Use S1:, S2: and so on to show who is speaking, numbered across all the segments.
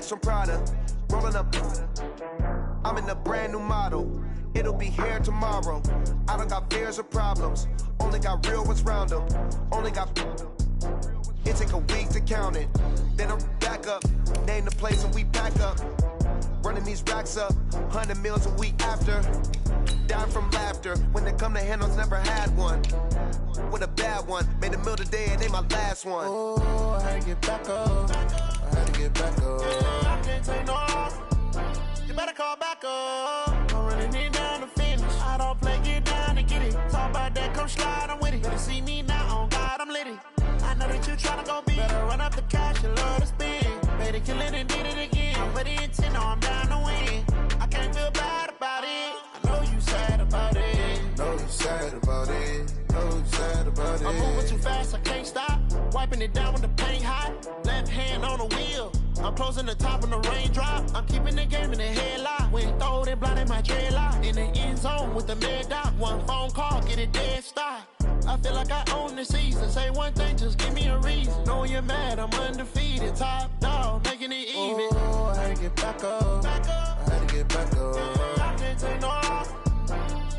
S1: Hermes from Prada, rolling up. I'm in a brand new model. It'll be here tomorrow. I don't got fears or problems. Only got real ones round them. Only got. It take a week to count it. Then I'm back up. Name the place and we pack up. Running these racks up. 100 meals a week after. Dying from laughter. When it come to handles, never had one. With a bad one. Made a meal today and they my last one.
S2: Oh, I had to get back up. I had to get back up.
S3: I can't take no off. You better call back up. I'm running it down to finish. I don't play, get down and get it. Talk about that, come slide, I'm with it. Better see me now, on God, I'm litty. I know that you tryna go big. Better run up the cash, you love to spend. Better kill it and did it again. I'm put in 10, I'm down to win. I can't feel bad about it. I know you sad about it.
S2: Know you sad about it. Know you sad about it.
S3: I'm moving too fast, I can't stop. Wiping it down with the paint hot. Left hand on the wheel. I'm closing the top on the raindrop. I'm keeping the game in the headlock. When throw it, blinding my dreadlock. In the end zone with the mad dot. One phone call, get it dead stop. I feel like I own the season. Say one thing, just give me a reason. Knowing you're mad, I'm undefeated. Top dog, making it even.
S2: Oh, I had to get back up.
S3: Back up.
S2: I had to get back up.
S3: I can't take no off.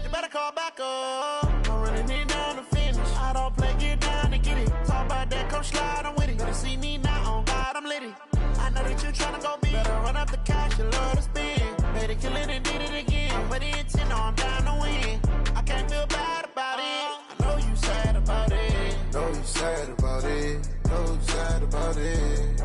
S3: You better call back up. I'm running it down to finish. I don't play, get down to get it. Talk about that, come slide, I'm with it. Better see me now, on God, I'm litty. I know that you tryna go big. Better run up the cash, you love to spend. Better kill it and did it again. I'm put in 10, I'm down to win. I can't feel bad about it. I know you sad about it.
S2: Know you sad about it. Know you sad about it.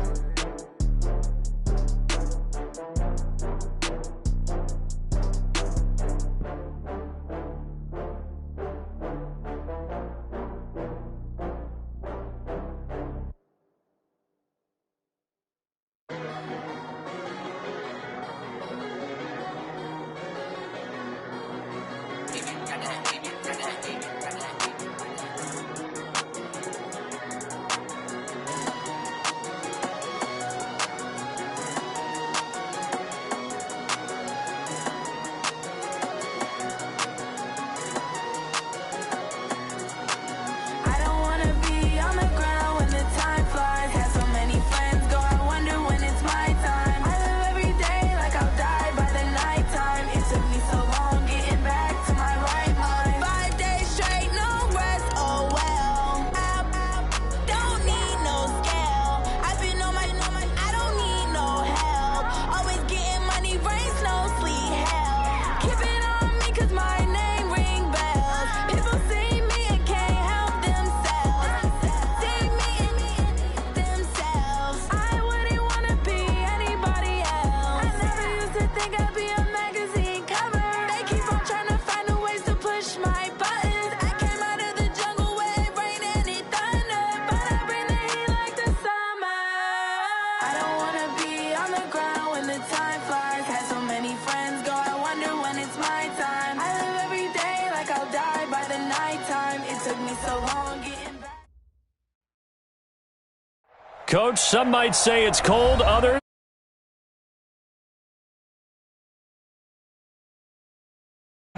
S4: Coach, some might say it's cold, others.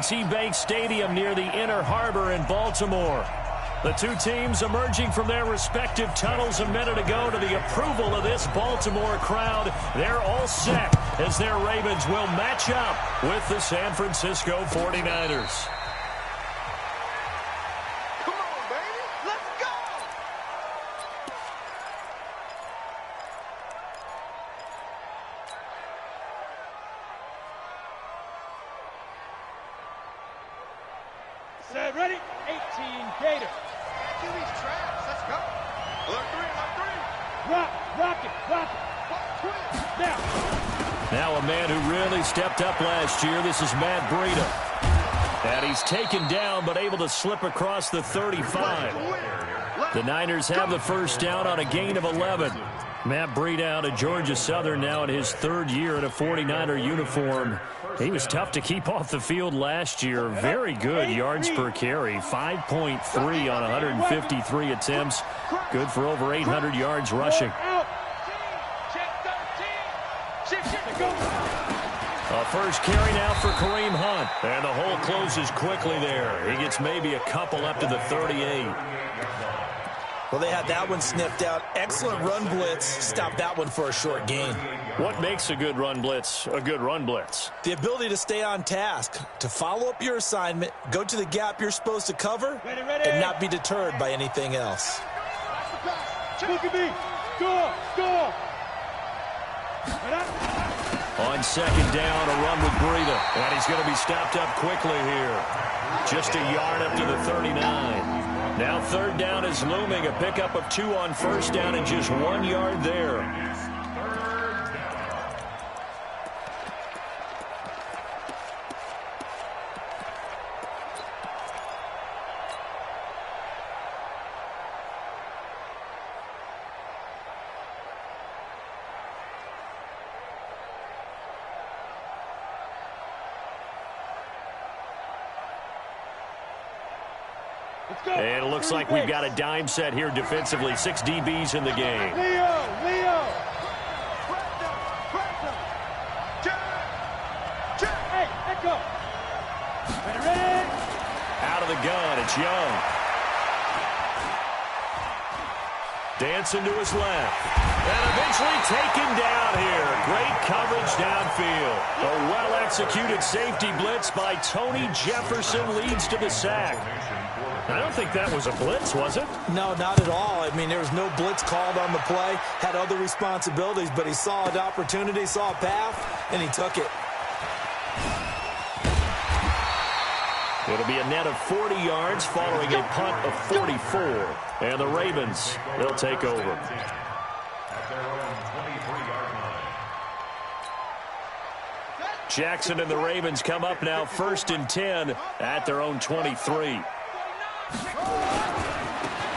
S4: T-Bank Stadium near the Inner Harbor in Baltimore. The two teams emerging from their respective tunnels a minute ago to the approval of this Baltimore crowd. They're all set as their Ravens will match up with the San Francisco 49ers.
S5: Ready? 18 Gator.
S6: QB's trash. Let's go. Alert three.
S5: Rock it.
S4: Now a man who really stepped up last year. This is Matt Breida. And he's taken down but able to slip across the 35. The Niners have the first down on a gain of 11. Matt Breida out of Georgia Southern now in his third year in a 49er uniform. He was tough to keep off the field last year. Very good yards per carry. 5.3 on 153 attempts. Good for over 800 yards rushing. A first carry now for Kareem Hunt. And the hole closes quickly there. He gets maybe a couple up to the 38.
S7: Well, they had that one sniffed out. Excellent run blitz. Stop that one for a short gain.
S4: What makes a good run blitz a good run blitz?
S7: The ability to stay on task, to follow up your assignment, go to the gap you're supposed to cover, and not be deterred by anything else.
S5: Look at me. Go.
S4: On second down, a run with Breida. And he's going to be stopped up quickly here. Just a yard up to the 39. Now third down is looming. A pickup of 2 on first down and just 1 yard there. And it looks like we've got a dime set here defensively. 6 DBs in the game.
S5: Leo. Hey, echo. Ready.
S4: Out of the gun, it's Young. Dancing to his left. And eventually taken down here. Great coverage downfield. A well-executed safety blitz by Tony Jefferson leads to the sack. I don't think that was a blitz, was it?
S7: No, not at all. I mean, there was no blitz called on the play. Had other responsibilities, but he saw an opportunity, saw a path, and he took it.
S4: It'll be a net of 40 yards following a punt of 44. And the Ravens, they'll take over. Jackson and the Ravens come up now 1st and 10 at their own 23.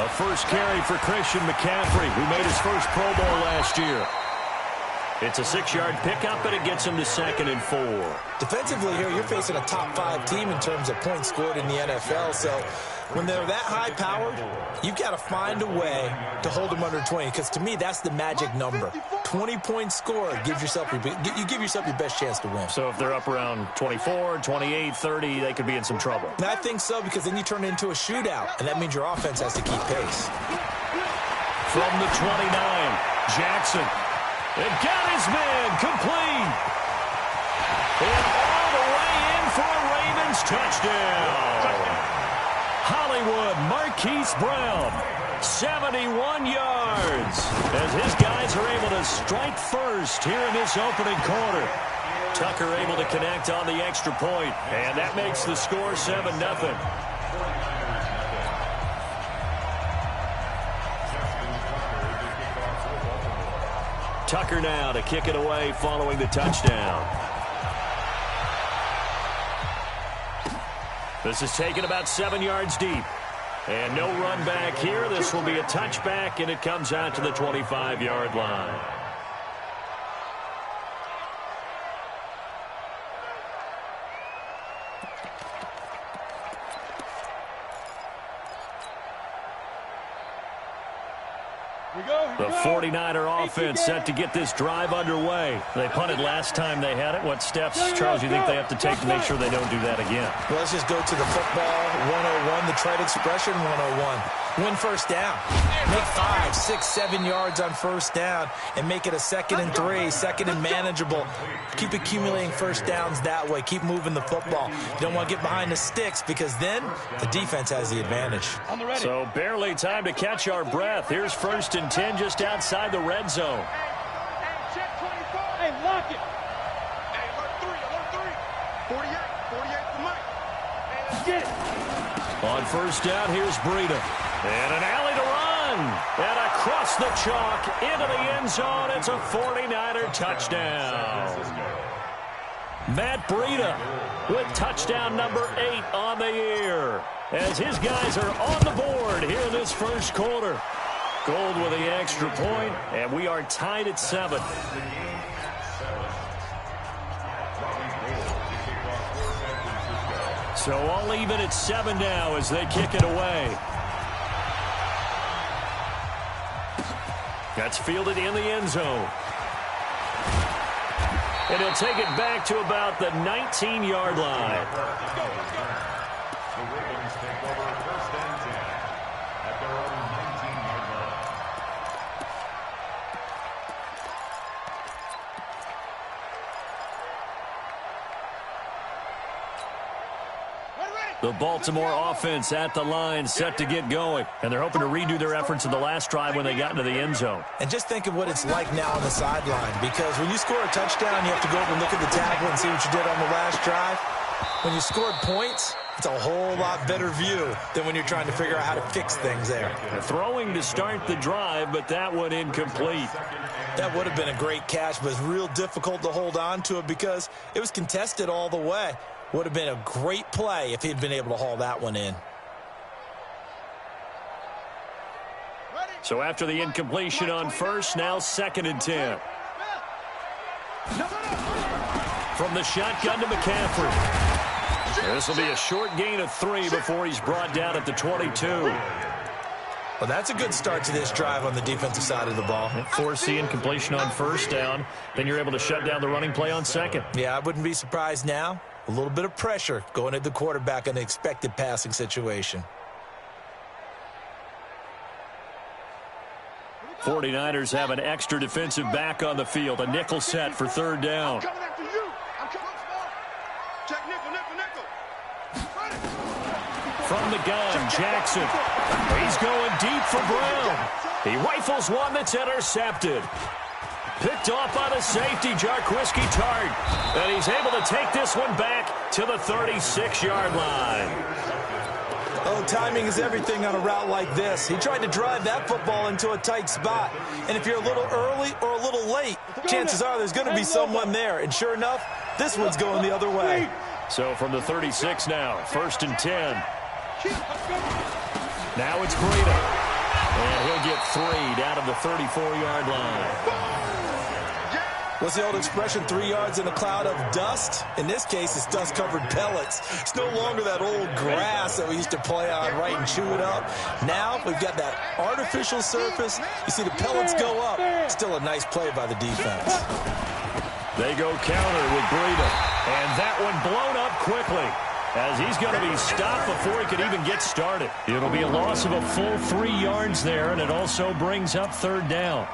S4: A first carry for Christian McCaffrey, who made his first Pro Bowl last year. It's a 6-yard pickup, and it gets him to 2nd and 4.
S7: Defensively here, you're facing a top 5 team in terms of points scored in the NFL. So when they're that high-powered, you've got to find a way to hold them under 20. Because to me, that's the magic number. 20 points scored gives yourself you give yourself your best chance to win.
S4: So if they're up around 24, 28, 30, they could be in some trouble.
S7: And I think so, because then you turn it into a shootout, and that means your offense has to keep pace.
S4: From the 29, Jackson. And got his man complete. And all the way in for a Ravens touchdown. Hollywood Marquise Brown, 71 yards. As his guys are able to strike first here in this opening quarter. Tucker able to connect on the extra point, and that makes the score 7-0. Tucker now to kick it away following the touchdown. This is taken about 7 yards deep. And no run back here. This will be a touchback, and it comes out to the 25-yard line. The 49er offense set to get this drive underway. They punted last time they had it. What steps, Charles, you think they have to take to make sure they don't do that again?
S7: Well, let's just go to the football 101, the trade expression 101. Win first down. Make 5, 6, 7 yards on first down and make it a 2nd and 3, 2nd and manageable. Keep accumulating first downs that way. Keep moving the football. You don't want to get behind the sticks, because then the defense has the advantage.
S4: So barely time to catch our breath. Here's 1st and 10 just outside the red zone.
S5: Hey, lock it.
S6: Hey, alert 3. 48 for Mike. Hey, let's
S5: Get it.
S4: On first down, here's Breida. And an alley to run. And across the chalk into the end zone. It's a 49er touchdown. Matt Breida with touchdown number 8 on the year, as his guys are on the board here in this first quarter. Gold with the extra point, and we are tied at 7. So all even at 7 now as they kick it away. That's fielded in the end zone. And he'll take it back to about the 19-yard line. The Baltimore offense at the line, set to get going. And they're hoping to redo their efforts in the last drive when they got into the end zone.
S7: And just think of what it's like now on the sideline, because when you score a touchdown, you have to go over and look at the tackle and see what you did on the last drive. When you scored points, it's a whole lot better view than when you're trying to figure out how to fix things there.
S4: Throwing to start the drive, but that one incomplete.
S7: That would have been a great catch, but it's real difficult to hold on to it because it was contested all the way. Would have been a great play if he'd been able to haul that one in.
S4: So after the incompletion on first, now 2nd and 10. From the shotgun to McCaffrey. This will be a short gain of 3 before he's brought down at the 22.
S7: Well, that's a good start to this drive on the defensive side of the ball.
S4: Force the incompletion on first down. Then you're able to shut down the running play on second.
S7: Yeah, I wouldn't be surprised now. A little bit of pressure going at the quarterback in an expected passing situation.
S4: 49ers have an extra defensive back on the field. A nickel set for 3rd down.
S6: I'm coming after you. I'm coming. Check nickel.
S4: From the gun, Jackson. He's going deep for Brown. He rifles one that's intercepted. Picked off by the safety, Jarquiski Tart. And he's able to take this one back to the 36-yard line.
S7: Oh, timing is everything on a route like this. He tried to drive that football into a tight spot. And if you're a little early or a little late, chances are there's going to be someone there. And sure enough, this one's going the other way.
S4: So from the 36 now, 1st and 10. Now it's Breida. And he'll get 3 down to the 34-yard line.
S7: What's the old expression, 3 yards in a cloud of dust? In this case, it's dust-covered pellets. It's no longer that old grass that we used to play on, right, and chew it up. Now we've got that artificial surface. You see the pellets go up. Still a nice play by the defense.
S4: They go counter with Breida. And that one blown up quickly, as he's going to be stopped before he could even get started. It'll be a loss of a full 3 yards there, and it also brings up 3rd down.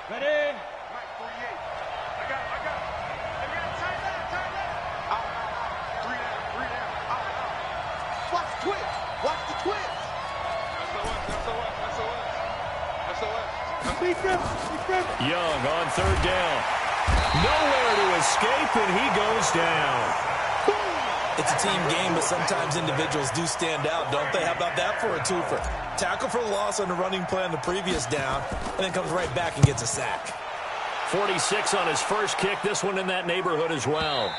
S5: Ready?
S6: Mike, 48. I got it. Tight left. Out. 3 down. Out. Watch the twitch. That's the what?
S5: Defense.
S4: Young on 3rd down. Nowhere to escape, and he goes down.
S7: It's a team game, but sometimes individuals do stand out, don't they? How about that for a twofer? Tackle for loss on the running play on the previous down, and then comes right back and gets a sack.
S4: 46 on his first kick. This one in that neighborhood as well.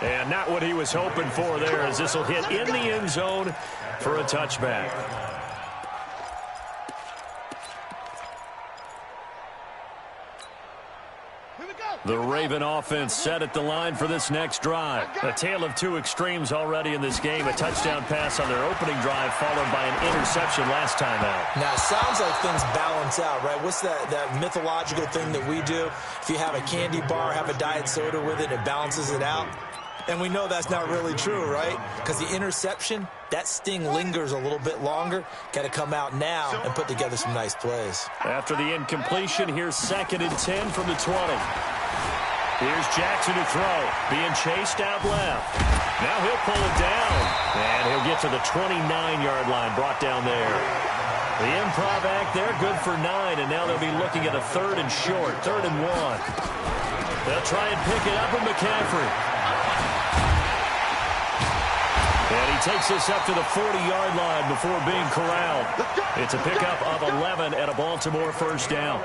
S4: And not what he was hoping for there, as this will hit in the end zone for a touchback. The Raven offense set at the line for this next drive. A tale of 2 extremes already in this game. A touchdown pass on their opening drive, followed by an interception last time out.
S7: Now, it sounds like things balance out, right? What's that mythological thing that we do? If you have a candy bar, have a diet soda with it, it balances it out. And we know that's not really true, right? Because the interception, that sting lingers a little bit longer. Got to come out now and put together some nice plays.
S4: After the incompletion, here's 2nd and 10 from the 20. Here's Jackson to throw, being chased out left. Now he'll pull it down, and he'll get to the 29-yard line, brought down there. The improv act there, good for 9, and now they'll be looking at a 3rd and short, 3rd and 1. They'll try and pick it up with McCaffrey. And he takes this up to the 40-yard line before being corralled. It's a pickup of 11 at a Baltimore 1st down.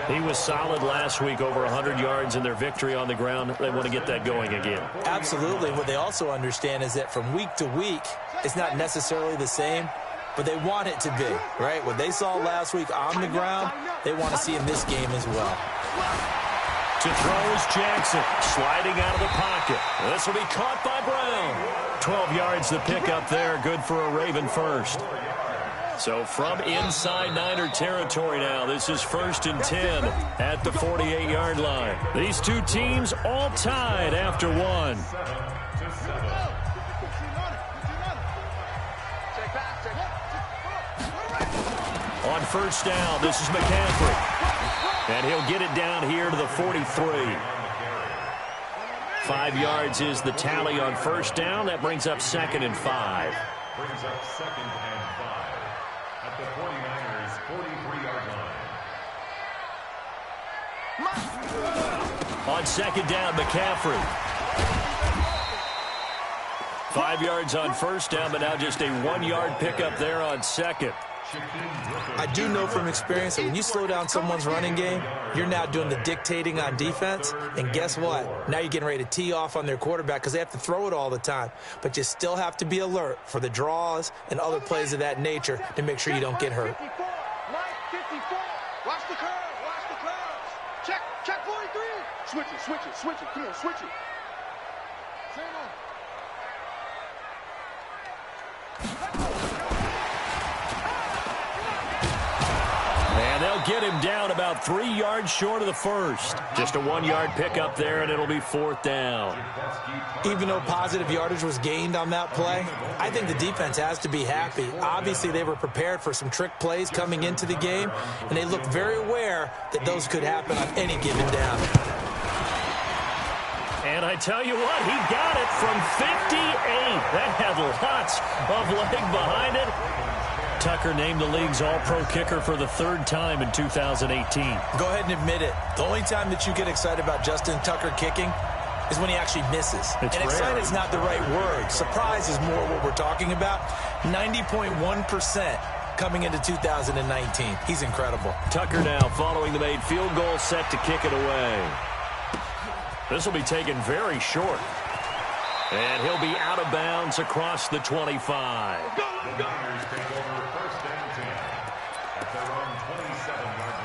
S4: He was solid last week, over 100 yards in their victory on the ground. They want to get that going again.
S7: Absolutely. What they also understand is that from week to week, it's not necessarily the same, but they want it to be, right? What they saw last week on the ground, they want to see in this game as well.
S4: To throw is Jackson, sliding out of the pocket. This will be caught by Brown. 12 yards the pickup there, good for a Raven first. So from inside Niner territory now, this is 1st and 10 at the 48-yard line. These two teams all tied after 1. On 1st down, this is McCaffrey. And he'll get it down here to the 43. 5 yards is the tally on first down. That brings up 2nd and 5.
S8: Brings up 2nd and 5 at the 49ers' 43-yard line.
S4: On 2nd down, McCaffrey. 5 yards on first down, but now just a 1-yard pickup there on 2nd.
S7: I do know from experience that when you slow down someone's running game, you're now doing the dictating on defense. And guess what? Now you're getting ready to tee off on their quarterback because they have to throw it all the time. But you still have to be alert for the draws and other plays of that nature to make sure you don't get hurt.
S6: Watch the curve. Watch the curves. Check 43. Switch it. Come on, switch it. Same on.
S4: And they'll get him down about 3 yards short of the first. Just a 1-yard pickup there, and it'll be 4th down.
S7: Even though positive yardage was gained on that play, I think the defense has to be happy. Obviously, they were prepared for some trick plays coming into the game, and they looked very aware that those could happen on any given down.
S4: And I tell you what, he got it from 58. That had lots of leg behind it. Tucker named the league's all-pro kicker for the 3rd time in 2018.
S7: Go ahead and admit it. The only time that you get excited about Justin Tucker kicking is when he actually misses.
S4: It's
S7: and excited is not the right word. Surprise is more what we're talking about. 90.1% coming into 2019. He's incredible.
S4: Tucker now following the made field goal, set to kick it away. This will be taken very short. And he'll be out of bounds across the 25.
S8: The Niners take over 1st and 10 at their own 27-yard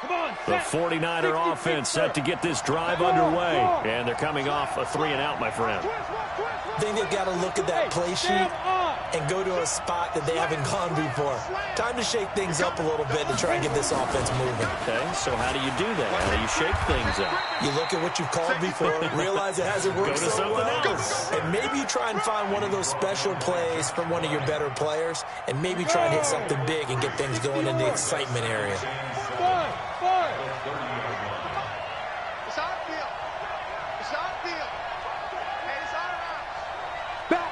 S8: line.
S4: The 49er offense set to get this drive underway. And they're coming off a 3-and-out, my friend.
S7: I think they've got to look at that play sheet and go to a spot that they haven't gone before. Time to shake things up a little bit to try and get this offense moving.
S4: Okay, so how do you do that? How do you shake things up?
S7: You look at what you've called before, realize it hasn't worked so well, and maybe you try and find one of those special plays from one of your better players, and maybe try and hit something big and get things going in the excitement area.
S6: It's outfield. And it's out of bounds. Back.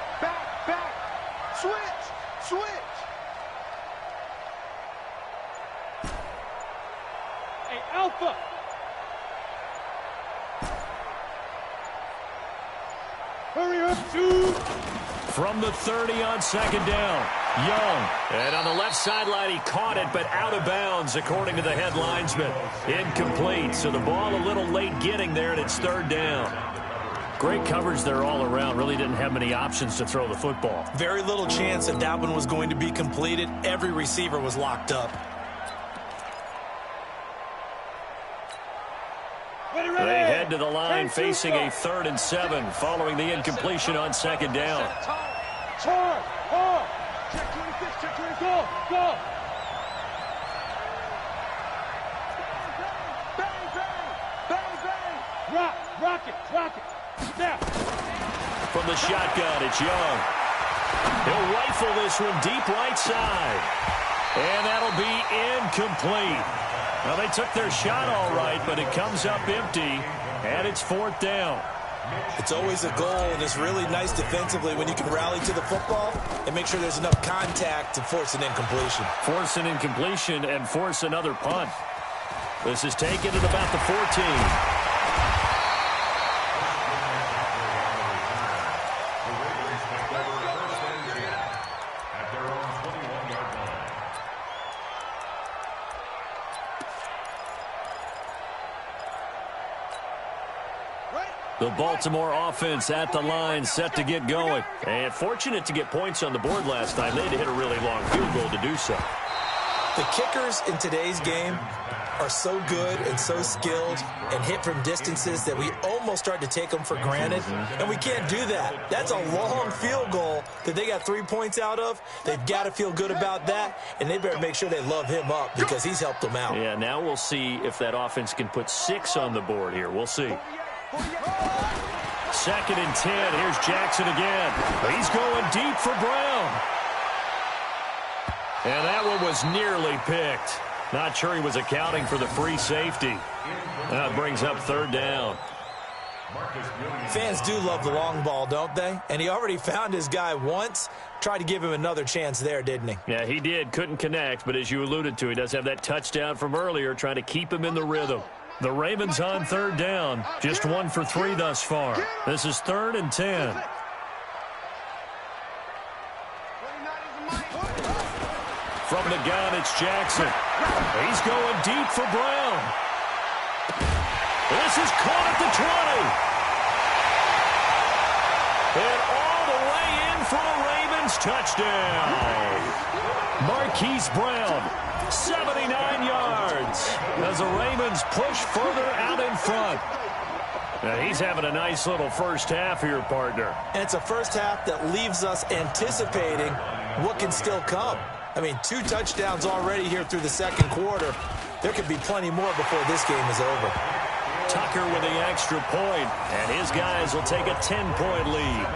S6: Switch.
S5: Hey, Alpha. Hurry up, dude.
S4: From the 30 on 2nd down, Young. And on the left sideline, he caught it, but out of bounds, according to the head linesman. Incomplete, so the ball a little late getting there, and it's 3rd down. Great coverage there all around. Really didn't have many options to throw the football.
S7: Very little chance that that one was going to be completed. Every receiver was locked up.
S5: Ready.
S4: They head to the line facing a 3rd and 7 following the incompletion on 2nd down.
S5: Hard. Check 26, go. Bang. Rock it. Now.
S4: From the shotgun, it's Young. He'll rifle this one deep right side. And that'll be incomplete. Well, they took their shot all right, but it comes up empty, and it's 4th down.
S7: It's always a goal, and it's really nice defensively when you can rally to the football and make sure there's enough contact to force an incompletion.
S4: Force an incompletion and force another punt. This is taken at about the 14. The Baltimore offense at the line, set to get going. And fortunate to get points on the board last time. They had to hit a really long field goal to do so.
S7: The kickers in today's game are so good and so skilled and hit from distances that we almost start to take them for granted. And we can't do that. That's a long field goal that they got 3 points out of. They've got to feel good about that, and they better make sure they love him up because he's helped them out.
S4: Yeah, now we'll see if that offense can put 6 on the board here. We'll see. 2nd and 10. Here's Jackson again. He's going deep for Brown. And that one was nearly picked. Not sure he was accounting for the free safety. That brings up third down.
S7: Fans do love the long ball, don't they? And he already found his guy once. Tried to give him another chance there, didn't he?
S4: Yeah, he did. Couldn't connect, but as you alluded to, he does have that touchdown from earlier, trying to keep him in the rhythm. The Ravens on third down. Just 1 for 3 thus far. This is 3rd and 10. From the gun, it's Jackson. He's going deep for Brown. This is caught at the 20. And all the way in for a Ravens touchdown. Marquise Brown, 79 yards. As the Ravens push further out in front. Now he's having a nice little first half here, partner.
S7: And it's a first half that leaves us anticipating what can still come. I mean, 2 touchdowns already here through the second quarter. There could be plenty more before this game is over.
S4: Tucker with the extra point, and his guys will take a 10-point lead.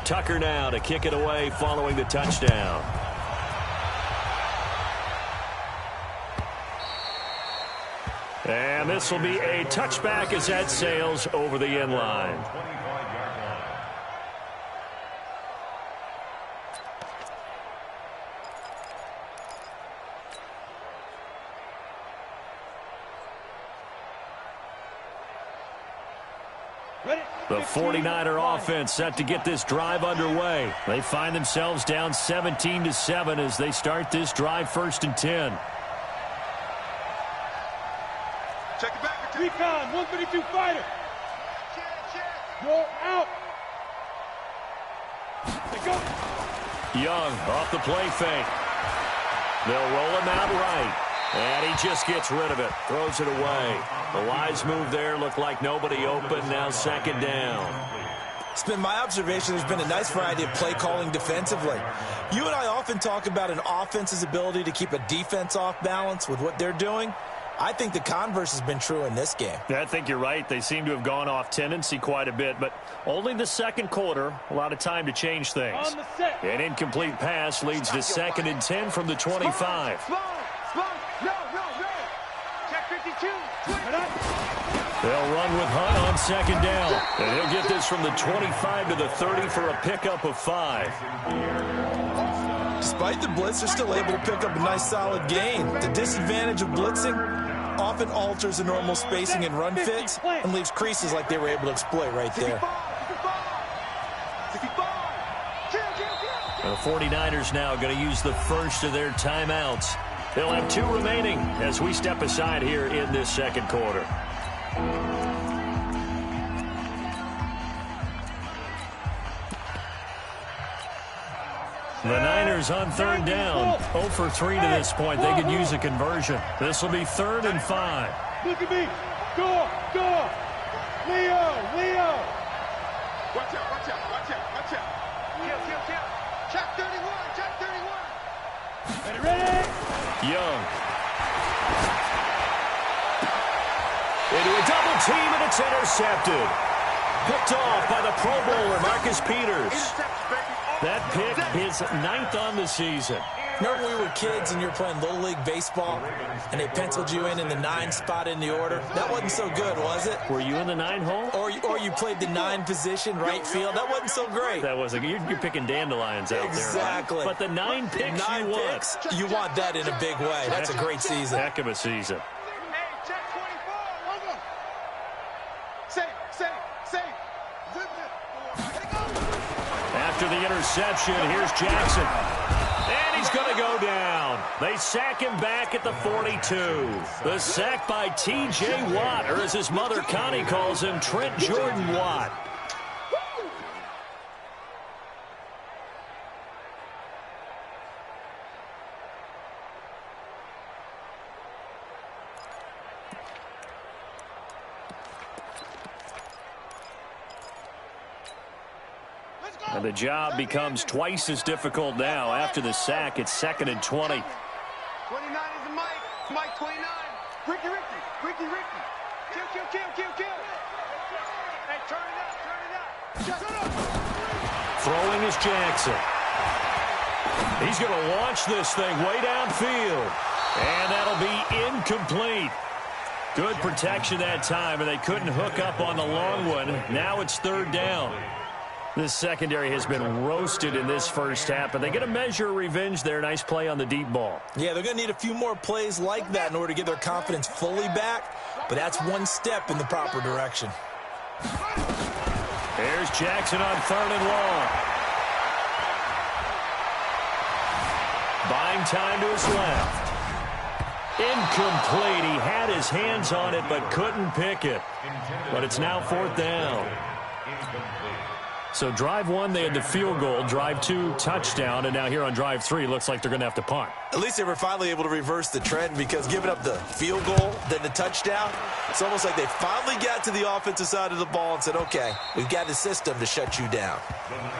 S4: Tucker now to kick it away following the touchdown. And this will be a touchback as that sails over the end line. The 49er offense set to get this drive underway. They find themselves down 17-7 as they start this drive 1st and 10.
S6: Check it back.
S5: Recon, 132 fighter. You're out. They go.
S4: Young off the play fake. They'll roll him out right. And he just gets rid of it. Throws it away. The wise move there. Looked like nobody open. Now 2nd down.
S7: It's been my observation there's been a nice variety of play calling defensively. You and I often talk about an offense's ability to keep a defense off balance with what they're doing. I think the converse has been true in this game.
S4: I think you're right. They seem to have gone off tendency quite a bit, but only the second quarter. A lot of time to change things. An incomplete pass leads to 2nd and 10 from the 25. They'll run with Hunt on 2nd down. And he'll get this from the 25 to the 30 for a pickup of 5.
S7: Despite the blitz, they're still able to pick up a nice solid gain. The disadvantage of blitzing often alters the normal spacing and run fits and leaves creases like they were able to exploit right there.
S4: The 49ers now going to use the first of their timeouts. They'll have 2 remaining as we step aside here in this second quarter. The Niners on 3rd down. 0 for 3 to this point. They could use a conversion. This will be 3rd and 5.
S5: Look at me. Go. Leo.
S6: Watch out. Check 31.
S5: Ready?
S4: Young. Into a double team, and it's intercepted. Picked off by the Pro Bowler, Marcus Peters. That pick is 9th on the season.
S7: Remember when we were kids and you were playing Little League Baseball and they penciled you in the 9 spot in the order? That wasn't so good, was it?
S4: Were you in the 9 hole?
S7: Or you played the 9 position, right field. That wasn't so great.
S4: That wasn't. You're picking dandelions out
S7: exactly.
S4: there. Right? But the 9 picks
S7: you want that in a big way. That's a great season.
S4: Heck of a season. After the interception, here's Jackson. And he's going to go down. They sack him back at the 42. The sack by T.J. Watt, or as his mother Connie calls him, Trent Jordan Watt. And the job becomes twice as difficult now. After the sack, it's 2nd and 20.
S6: 29 is the Mike. Mike 29. Ricky. Kill. Hey, turn it up.
S4: Throwing is Jackson. He's going to launch this thing way downfield. And that'll be incomplete. Good protection that time, and they couldn't hook up on the long one. Now it's 3rd down. This secondary has been roasted in this first half, but they get a measure of revenge there. Nice play on the deep ball.
S7: Yeah, they're going to need a few more plays like that in order to get their confidence fully back, but that's one step in the proper direction.
S4: There's Jackson on 3rd and long. Buying time to his left. Incomplete. He had his hands on it but couldn't pick it. But it's now 4th down. So drive 1, they had the field goal. Drive 2, touchdown. And now here on drive 3, looks like they're going to have to punt.
S7: At least they were finally able to reverse the trend, because giving up the field goal, then the touchdown, it's almost like they finally got to the offensive side of the ball and said, okay, we've got a system to shut you down.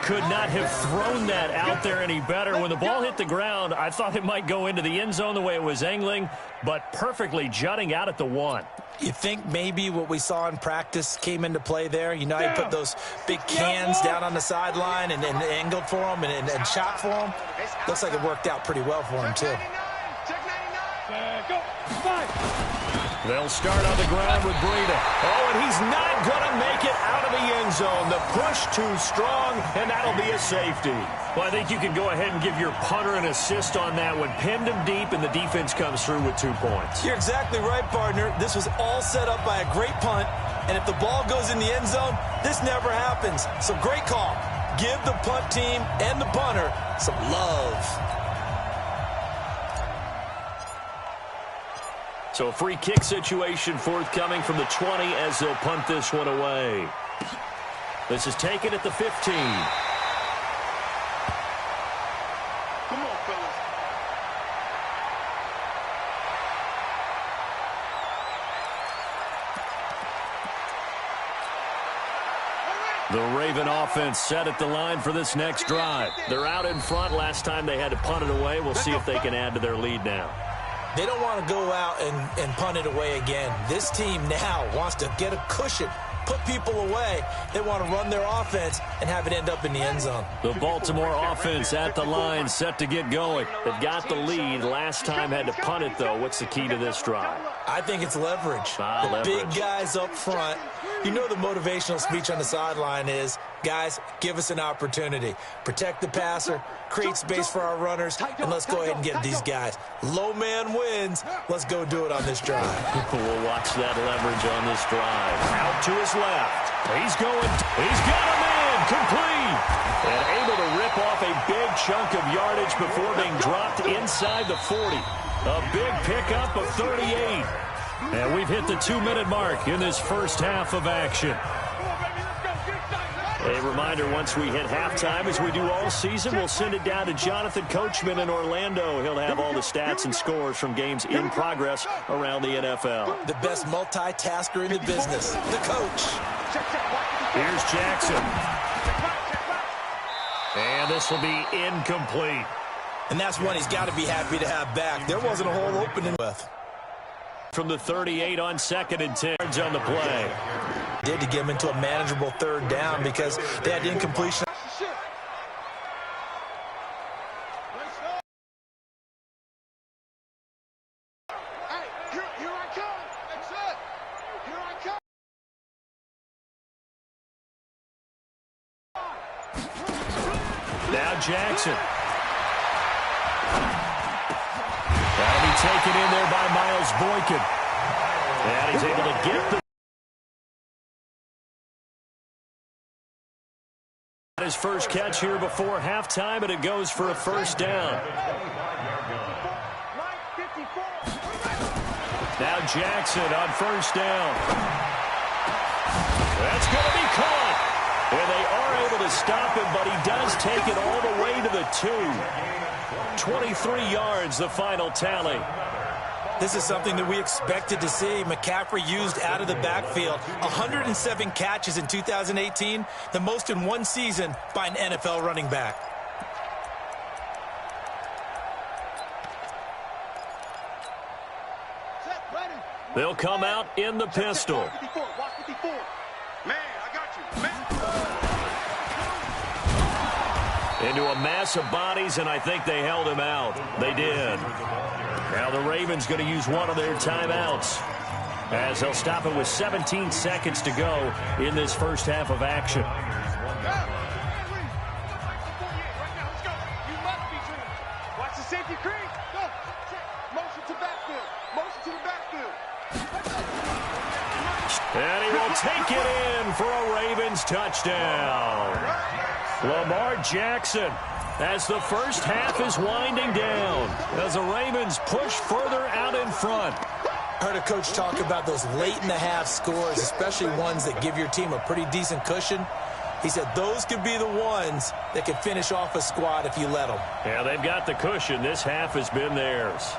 S4: Could not have thrown that out there any better. When the ball hit the ground, I thought it might go into the end zone the way it was angling, but perfectly jutting out at the 1.
S7: You think maybe what we saw in practice came into play there? You know, he put those big cans down on the sideline and angled for them and shot for them. Looks like it worked out pretty well for him, too.
S4: They'll start on the ground with Breida. Oh, and he's not going to make it out of the end zone. The push too strong, and that'll be a safety. Well, I think you can go ahead and give your punter an assist on that one. Pinned him deep, and the defense comes through with 2 points.
S7: You're exactly right, partner. This was all set up by a great punt, and if the ball goes in the end zone, this never happens. So great call. Give the punt team and the punter some love.
S4: So a free kick situation forthcoming from the 20 as they'll punt this one away. This is taken at the 15.
S6: Come on, fellas.
S4: The Raven offense set at the line for this next drive. They're out in front. Last time they had to punt it away. We'll see if they can add to their lead now.
S7: They don't want to go out and punt it away again. This team now wants to get a cushion, put people away. They want to run their offense and have it end up in the end zone.
S4: The Baltimore offense at the line, set to get going. They've got the lead. Last time had to punt it, though. What's the key to this drive?
S7: I think it's leverage.
S4: Leverage.
S7: Big guys up front. You know the motivational speech on the sideline is, guys, give us an opportunity. Protect the passer, create space for our runners, and let's go ahead and get these guys. Low man wins. Let's go do it on this drive.
S4: We'll watch that leverage on this drive. Out to his left. He's going. He's got a man. Complete. And able to rip off a big chunk of yardage before being dropped inside the 40. A big pickup of 38. And we've hit the 2-minute mark in this first half of action. A reminder, once we hit halftime, as we do all season, we'll send it down to Jonathan Coachman in Orlando. He'll have all the stats and scores from games in progress around the NFL.
S7: The best multitasker in the business, the coach.
S4: Here's Jackson. And this will be incomplete.
S7: And that's one he's got to be happy to have back. There wasn't a hole opening with.
S4: From the 38 on 2nd and 10 on the play.
S7: Did to get him into a manageable 3rd down because they had incompletion.
S6: Here I come. That's it. Here I come.
S4: Now Jackson. That'll be taken in there by Miles Boykin. And he's able to get his first catch here before halftime, and it goes for a first down. Now Jackson on first down. That's going to be caught. And they are able to stop him, but he does take it all the way to the 2. 23 yards, the final tally.
S7: This is something that we expected to see. McCaffrey used out of the backfield. 107 catches in 2018, the most in one season by an NFL running back.
S4: They'll come out in the pistol.
S6: Man, I got you. Man.
S4: Into a mass of bodies, and I think they held him out. They did. Now the Ravens going to use one of their timeouts, as they'll stop it with 17 seconds to go in this first half of action.
S6: Watch the safety creep. Go. Motion to backfield. Motion to the backfield.
S4: And he will take it in for a Ravens touchdown. Lamar Jackson, as the first half is winding down, as the Ravens push further out in front.
S7: Heard a coach talk about those late-in-the-half scores, especially ones that give your team a pretty decent cushion. He said those could be the ones that could finish off a squad if you let them.
S4: Yeah, they've got the cushion. This half has been theirs.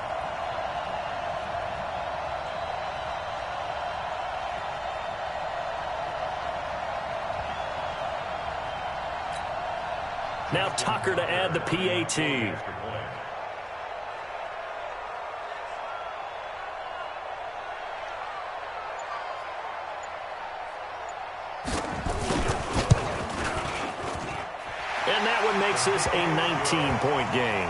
S4: Now Tucker to add the PAT. And that one makes this a 19-point game.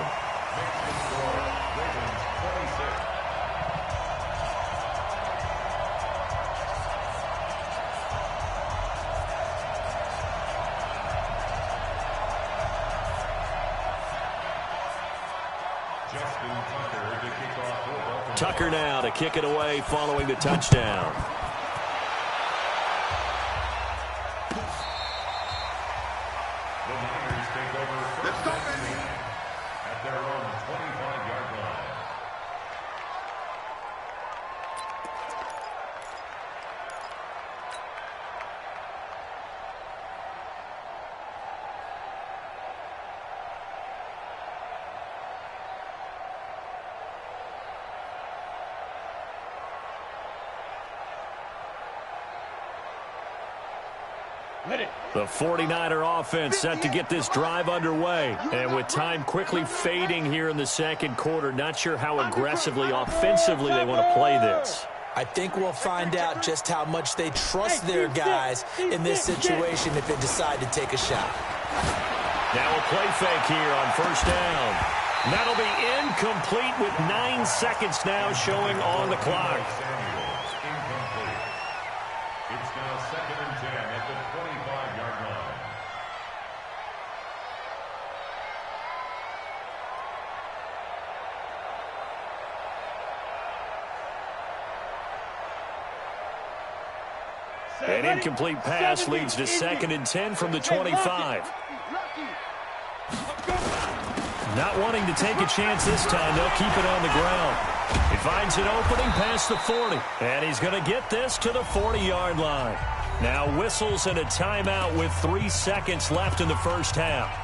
S4: Tucker now to kick it away following the touchdown.
S8: The Niners take over first at their own 25-yard line.
S4: The 49er offense set to get this drive underway. And with time quickly fading here in the second quarter, not sure how aggressively, offensively they want to play this.
S7: I think we'll find out just how much they trust their guys in this situation if they decide to take a shot.
S4: Now a play fake here on first down. That'll be incomplete with 9 seconds now showing on the clock.
S8: It's now 2nd and 10 at the 25-yard line.
S4: An incomplete pass leads to 2nd and 10 from the 25. Not wanting to take a chance this time, they'll keep it on the ground. He finds an opening past the 40, and he's going to get this to the 40-yard line. Now whistles and a timeout with 3 seconds left in the first half.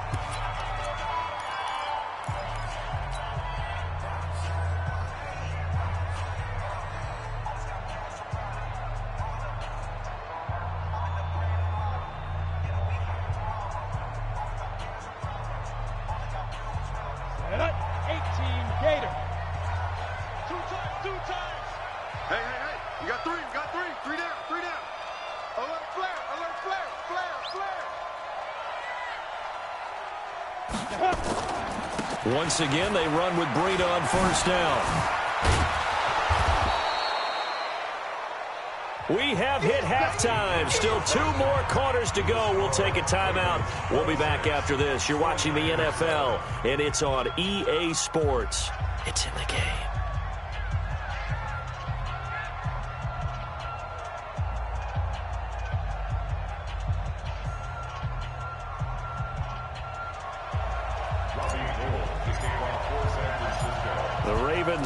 S4: Once again, they run with Breida on first down. We have hit halftime. Still 2 more quarters to go. We'll take a timeout. We'll be back after this. You're watching the NFL, and it's on EA Sports. It's in the game.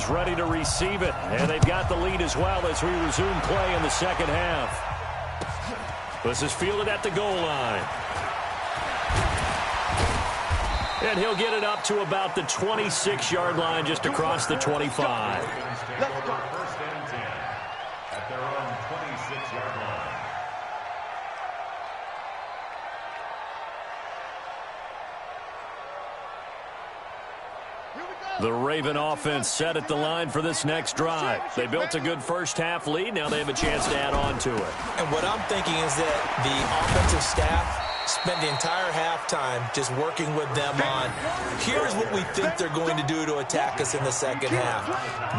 S4: Ready to receive it, and they've got the lead as well as we resume play in the second half. This is fielded at the goal line. And he'll get it up to about the 26-yard line just across the 25.
S8: Let's go. First and 10 at their own 26-yard line.
S4: The Raven offense set at the line for this next drive. They built a good first-half lead. Now they have a chance to add on to it.
S7: And what I'm thinking is that the offensive staff spent the entire halftime just working with them on, here's what we think they're going to do to attack us in the second half.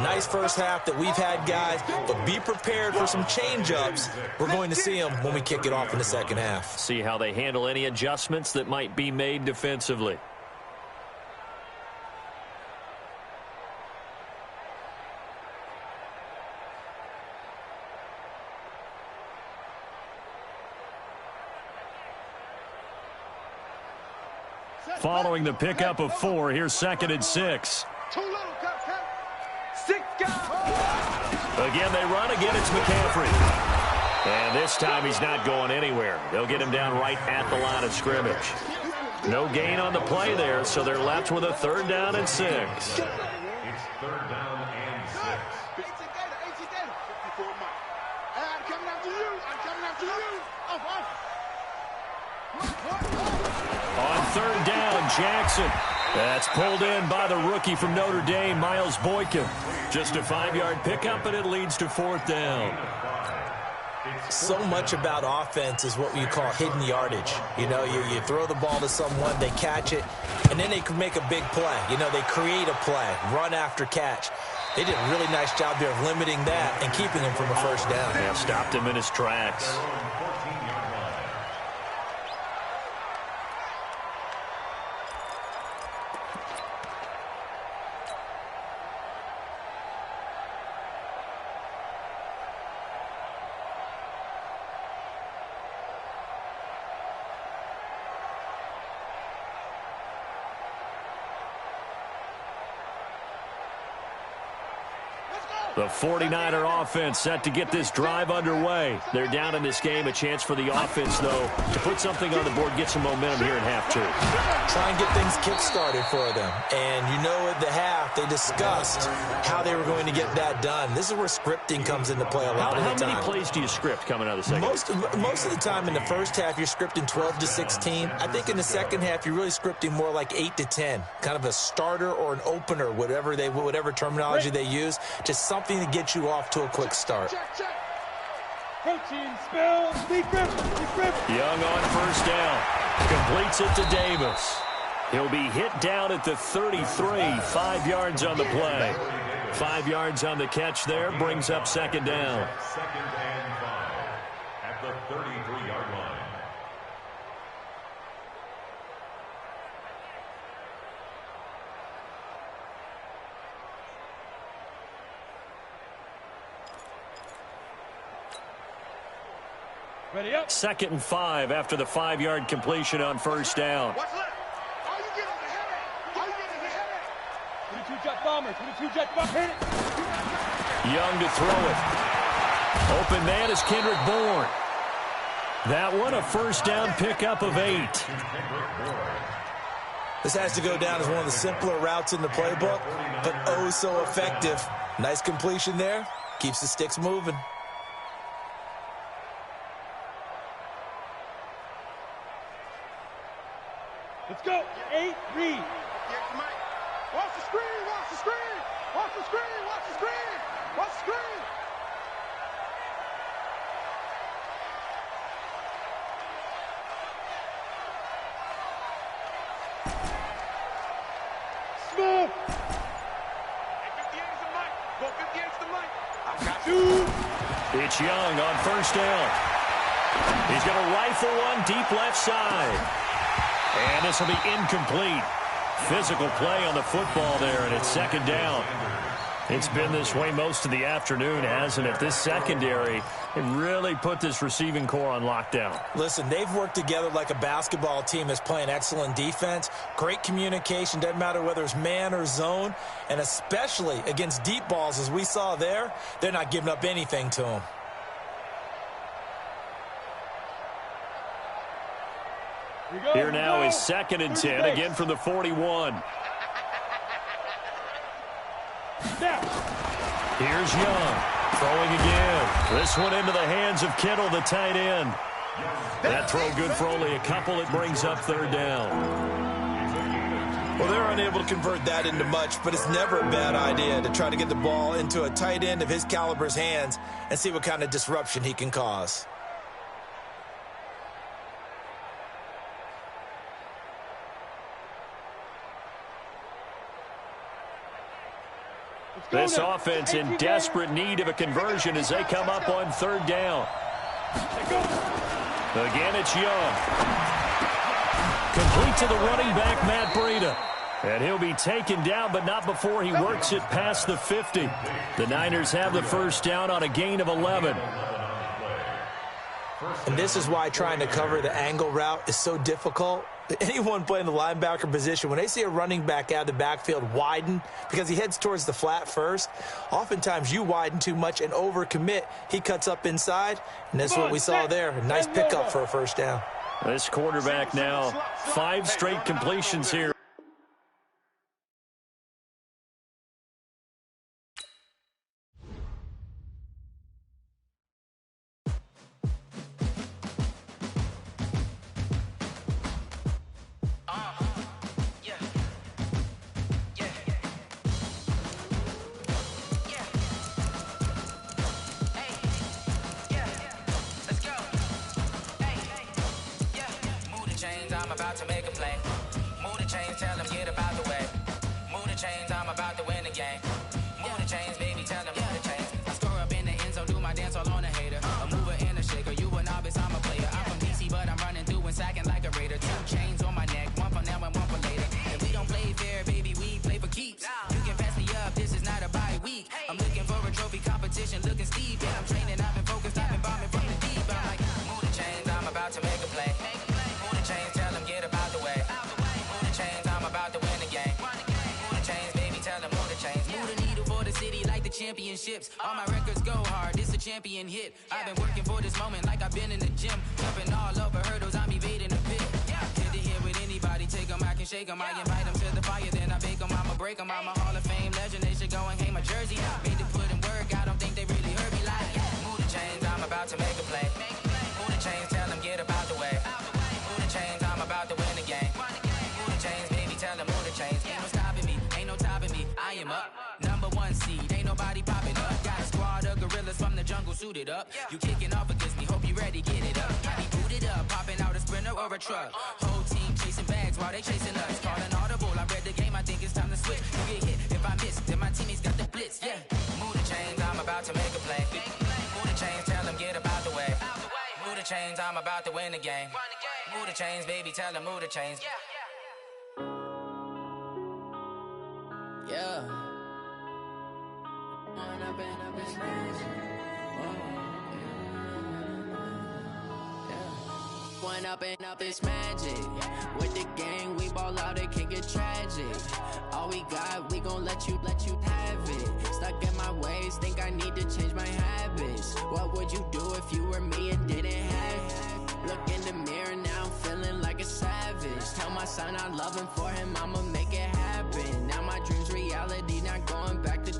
S7: Nice first half that we've had, guys, but be prepared for some change-ups. We're going to see them when we kick it off in the second half.
S4: See how they handle any adjustments that might be made defensively. Following the pickup of 4, here's 2nd and 6.
S6: Too little, Cut. 6 guys.
S4: Again, they run. Again, it's McCaffrey. And this time he's not going anywhere. They'll get him down right at the line of scrimmage. No gain on the play there, so they're left with a 3rd down and 6.
S8: It's 3rd down and 6.
S6: 54 Mike. I'm coming after you.
S4: On 3rd down, Jackson. That's pulled in by the rookie from Notre Dame, Miles Boykin. Just a 5-yard pickup, and it leads to 4th down.
S7: So much about offense is what you call hidden yardage. You know, you throw the ball to someone, they catch it, and then they can make a big play. You know, they create a play, run after catch. They did a really nice job there of limiting that and keeping him from a 1st down.
S4: Yeah, stopped him in his tracks. The 49er offense set to get this drive underway. They're down in this game. A chance for the offense, though, to put something on the board, get some momentum here in half 2.
S7: Try and get things kick-started for them. And you know at the half, they discussed how they were going to get that done. This is where scripting comes into play a lot of the time.
S4: How many plays do you script coming out of the second?
S7: Most of the time in the first half, you're scripting 12 to 16. I think in the second half, you're really scripting more like 8 to 10. Kind of a starter or an opener, whatever terminology they use. Just something to get you off to a quick start.
S5: Coaching spell, defense.
S4: Young on 1st down. Completes it to Davis. He'll be hit down at the 33. 5 yards on the play. 5 yards on the catch there. Brings up 2nd down.
S8: 2nd and 5 at the 33-yard line.
S5: Ready up.
S4: 2nd and 5 after the 5-yard completion on 1st down.
S6: What's left? Are you getting the headache?
S5: 22 jet bomber. 22 jet bomber. Hit it.
S4: Young to throw it. Open man is Kendrick Bourne. That one, a 1st down pickup of 8.
S7: This has to go down as one of the simpler routes in the playbook, but oh so effective. Nice completion there. Keeps the sticks moving.
S5: Let's go. 8, read.
S6: Watch the screen. Watch the screen. Watch the screen. Watch the screen. Watch the screen.
S5: Smooth.
S6: 58's the mic. Go 58's the mic. I got
S5: Two.
S4: It's Young on 1st down. He's going to rifle one deep left side. And this will be incomplete. Physical play on the football there, and it's 2nd down. It's been this way most of the afternoon, hasn't it? This secondary, it really put this receiving core on lockdown.
S7: Listen, they've worked together like a basketball team that's playing excellent defense. Great communication, doesn't matter whether it's man or zone. And especially against deep balls, as we saw there, they're not giving up anything to them.
S4: Here now is 2nd and 10, again from the 41. Here's Young. Throwing again. This one into the hands of Kittle, the tight end. That throw good for only a couple. It brings up third down.
S7: Well, they're unable to convert that into much, but it's never a bad idea to try to get the ball into a tight end of his caliber's hands and see what kind of disruption he can cause.
S4: This offense in desperate need of a conversion as they come up on third down. Again, it's Young. Complete to the running back, Matt Breida. And he'll be taken down, but not before he works it past the 50. The Niners have the first down on a gain of 11.
S7: And this is why trying to cover the angle route is so difficult. Anyone playing the linebacker position, when they see a running back out of the backfield widen because he heads towards the flat first, oftentimes you widen too much and overcommit. He cuts up inside, and that's what we saw there. A nice pickup for a first down.
S4: This quarterback now 5 straight completions here.
S9: Championships, all my records go hard, this a champion hit. I've been working for this moment like I've been in the gym, jumping all over hurdles, I'm evading the pit. Hit to hit with anybody, take them, I can shake them, I invite them to the fire, then I bake them, I'ma break them, I'm a Hall of Fame legend, they should go and hang my jersey. Made to put in work, I don't think they really heard me like, move the chains, I'm about to make a play. Move the chains, tell them get about the way. Move the chains, I'm about to win the game. Move the chains, baby, tell them move the chains. Ain't no stopping me, ain't no topping me, I am up. #1 seed, ain't nobody popping up. Got a squad of gorillas from the jungle suited up. You kicking off against me, hope you ready, get it up. I be booted up, popping out a sprinter or a truck. Whole team chasing bags while they chasing us. Calling audible, I read the game, I think it's time to switch. You get hit, if I miss, then my teammates got the blitz, yeah. Move the chains, I'm about to make a play. Move the chains, tell them get about the way. Move the chains, I'm about to win the game. Move the chains, baby, tell them move the chains. Yeah. One up and up is magic. With the gang, we ball out, it can get tragic. All we got, we gon' let you have it. Stuck in my ways, think I need to change my habits. What would you do if you were me and didn't have it? Look in the mirror now, I'm feeling like a savage. Tell my son I love him, for him I'ma make it happen. Now my dream's reality, not going back to.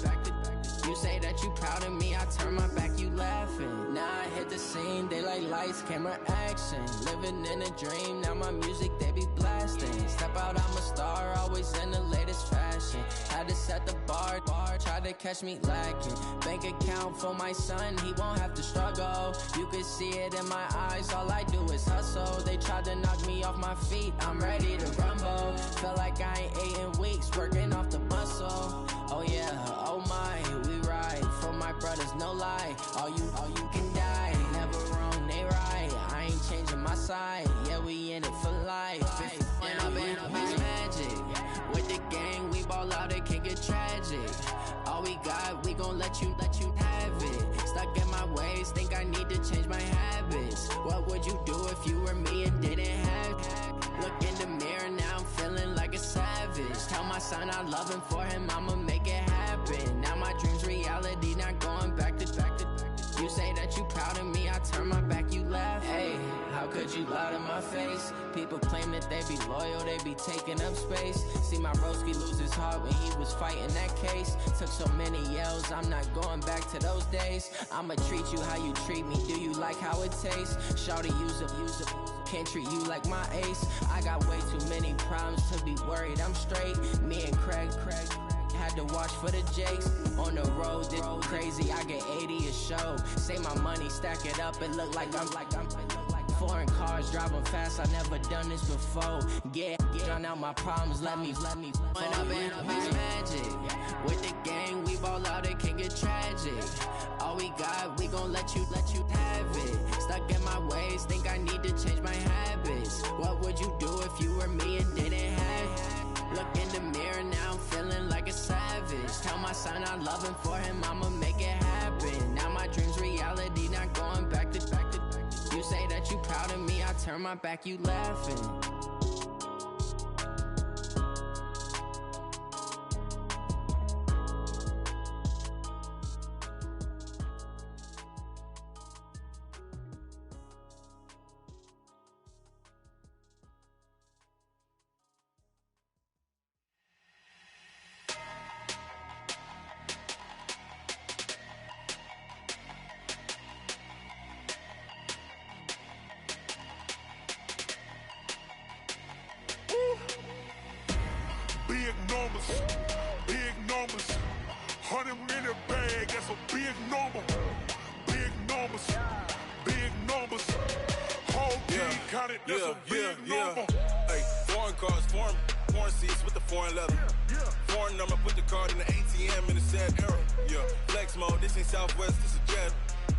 S9: You say that you proud of me, I turn my back, you laughing. Now I hit the scene, they like lights, camera, action. Living in a dream, now my music, they be blasting. Step out, I'm a star, always in the latest fashion. Had to set the bar, try to catch me lacking. Bank account for my son, he won't have to struggle. You can see it in my eyes, all I do is hustle. They tried to knock me off my feet, I'm ready to rumble. Feel like I ain't ate in weeks, working off the muscle. Oh yeah, oh my, we ride for my brothers, no lie. All you can die, never wrong, they right. I ain't changing my side, yeah, we in it for life. And I've been magic. With the gang, we ball out, it can get tragic. All we got, we gon' let you have it. Stuck in my ways, think I need to change my habits. What would you do if you were me and didn't have it? Look in the mirror, now I'm feeling like a savage. Tell my son I love him, for him I'ma make it happen. Now my dream's reality, not going back to. You say that you proud of me, I turn my back, you laugh. Hey, how could you lie to my face? People claim that they be loyal, they be taking up space. See my broski lose his heart when he was fighting that case. Took so many yells, I'm not going back to those days. I'ma treat you how you treat me, do you like how it tastes? Shawty, use up, can't treat you like my ace. I got way too many problems to be worried, I'm straight. Me and Craig had to watch for the Jakes. On the road, this crazy, I get 80 a show. Say my money, stack it up, it look like I'm foreign cars, driving fast, I never done this before. Get drown out my problems, let me When up and up is magic. With the gang, we ball out, it can get tragic. All we got, we gon' let you have it. Stuck in my ways, think I need to change my habits. What would you do if you were me and didn't have it? Look in the mirror, now I'm feeling like a savage. Tell my son I love him, for him I'ma make it happen. Now my dream's reality, not going back to. You say that you proud of me, I turn my back, you laughing.
S6: Big numbers, 100 in the bag, that's a big number. Big numbers, whole team counted, that's a big number.
S2: Hey, foreign cars, foreign seats with the foreign leather. Foreign number, put the card in the ATM in the sad era. Yeah, flex mode, this ain't Southwest, this is Jet.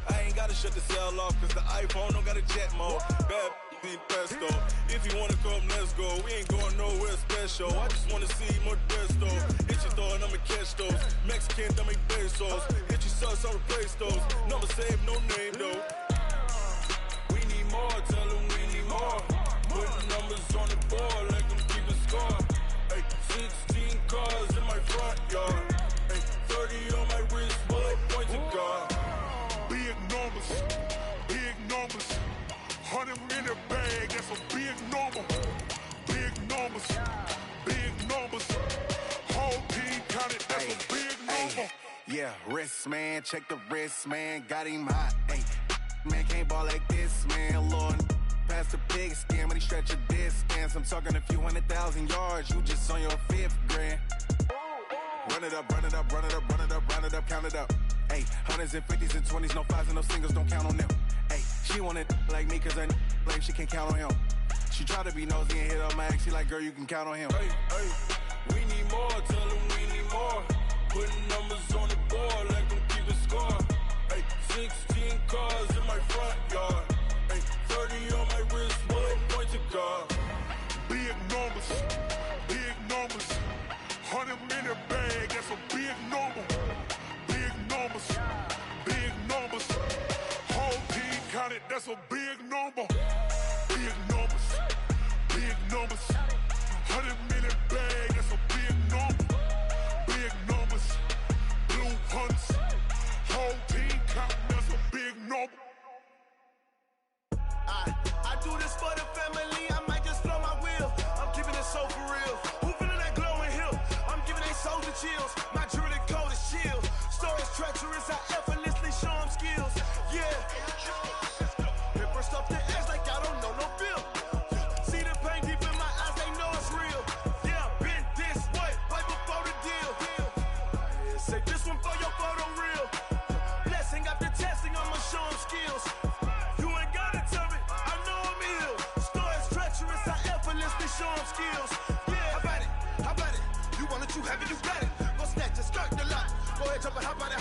S2: I ain't gotta shut the cell off, cause the iPhone don't got a jet mode. Bad need pesto. If you wanna come, let's go. We ain't going nowhere special. I just wanna see more Modesto. Hit your thought, I'ma catch those. Mexican, dummy pesos. Hit your sus, I'll replace those. Number save, no name though. We need more, tell them we need more. Put numbers on the board, let them keep the score. Hey, 16 cars in my front yard. Hey, 30 on my wrist, bullet point to God.
S6: Big numbers, 100 in the bag, that's a big number. Big numbers, whole team counted, that's a big number.
S1: Yeah, wrist man, check the wrist man, got him hot. Ay, man can't ball like this, man. Lord, past the pig skin when he stretch a distance. I'm talking a few 100,000 yards, you just on your 5th grand. Run it up, count it up. Ay, hundreds and 50s and 20s, no 5s and no singles, don't count on them. Ay, she want it like me, cause her like she can count on him. She try to be nosy and hit up my ex, she like, girl, you can count on him.
S2: Hey, we need more, tell them we need more. Putting numbers on the board, let them keep the score. Hey, 16 cars in my front yard. Hey, 30 on my wrist, bullet point to God.
S6: Big numbers, 100 in the bag, that's a big number. Big numbers, whole team counted, that's a big number. Big numbers, 100 in the bag, that's a big number. Big numbers, blue hunts, whole team counting, that's a big number.
S3: I do this for the family, I might just blow my wheel. I'm keeping it so for real. Who feeling that glowing hill? I'm giving they soldier chills. My jewelry cold as chill. Stories treacherous, I effortlessly show them skills. Yeah. Hipper stuff the edge like I don't know no bill. See the pain deep in my eyes, they know it's real. Yeah, been this way, right before the deal. Say this one for your photo reel. Blessing after testing, I'ma show them skills. You ain't gotta tell me, I know I'm ill. Stories treacherous, I effortlessly show them skills. Yeah, how about it? You want it, you have it, you got it. Go snatch it, skirt the lot. Go ahead, jump it, how about it?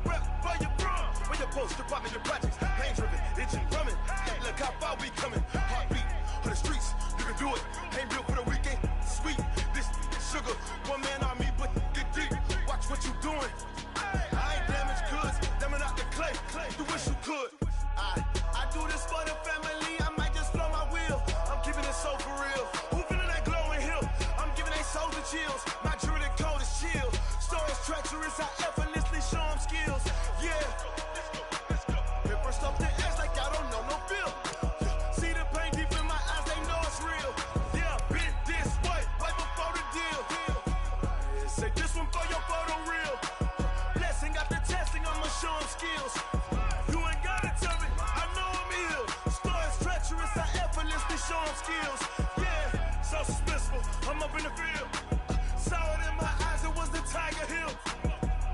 S3: Rep for your bro. When your post, department, your projects. Pain driven, itching, drumming. Hey, look how far we coming. Heartbeat on the streets, you can do it. Ain't built for the weekend, sweet. This sugar, one man on me, but get deep. Watch what you doing. I ain't damaged goods, damn out the clay. You wish you could. I do this for the family, I might just blow my wheel. I'm keeping it so for real. Who feeling that glowing hill? I'm giving they soldier chills. My jewelry cold as chill. Stories treacherous, I effortlessly show them skills. Yeah.
S6: I'm up in the field. Saw it in my eyes, it was the Tiger Hill.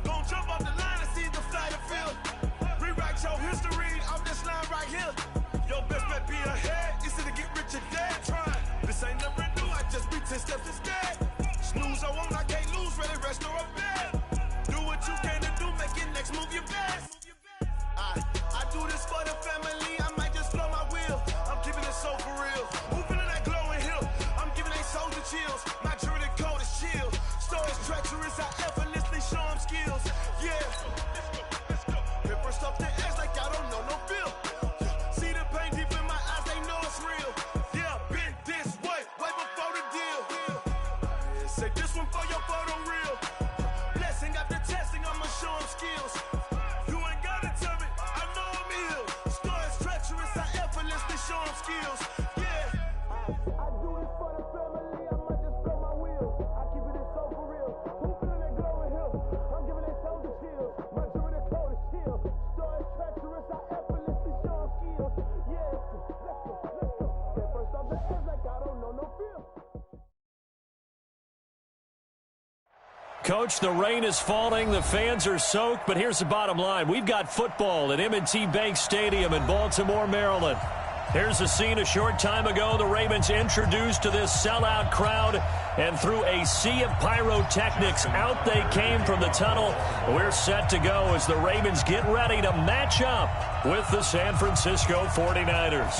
S6: Gon' jump off the line and see the fly the field. Rewrite your history off this line right here. Your best bet be ahead, easy to get rich or dead. Try. This ain't never new, I just be 10 steps instead. Snooze I won't, I can't lose, ready, rest or a bed. Do what you can to do, make your next move your best. I do this for the family, I might just blow my wheel. I'm keeping it so for real. Who feeling that glowing hill? I'm giving they soldier chills. My jewelry code is chill. Stories treacherous, I effortlessly show them skills. Yeah. Hit first off the edge like I don't know no feel. See the pain deep in my eyes, they know it's real. Yeah, been this way before the deal. Yeah, say this one for your photo real. Blessing after testing, I'ma show them skills. You ain't gotta tell me, I know I'm ill. Stories treacherous, I effortlessly show them skills. Yeah. I do this for the family, I might just blow my wheel. I keep it so for real. Who feeling that glowing hill? I'm giving they soldier chills. My jewelry code is chill. Stories treacherous, I effortlessly show them skills. Yeah. Let's go. Get first off the edge like I don't know no feel.
S4: Coach, the rain is falling, the fans are soaked, but here's the bottom line. We've got football at M&T Bank Stadium in Baltimore, Maryland. Here's the scene a short time ago. The Ravens introduced to this sellout crowd, and through a sea of pyrotechnics, out they came from the tunnel. We're set to go as the Ravens get ready to match up with the San Francisco 49ers.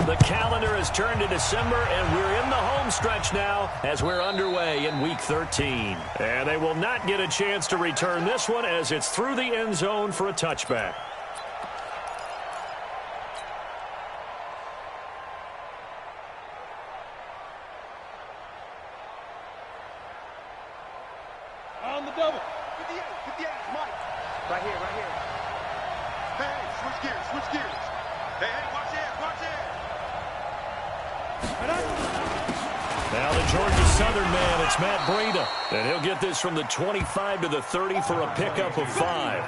S4: The calendar has turned to December, and we're in the home stretch now as we're underway in Week 13. And they will not get a chance to return this one as it's through the end zone for a touchback.
S5: On the double. 58, Mike.
S10: Right here.
S5: Hey, switch gears. Hey, watch it.
S4: Now the Georgia Southern man, it's Matt Breida. And he'll get this from the 25 to the 30 for a pickup of 5.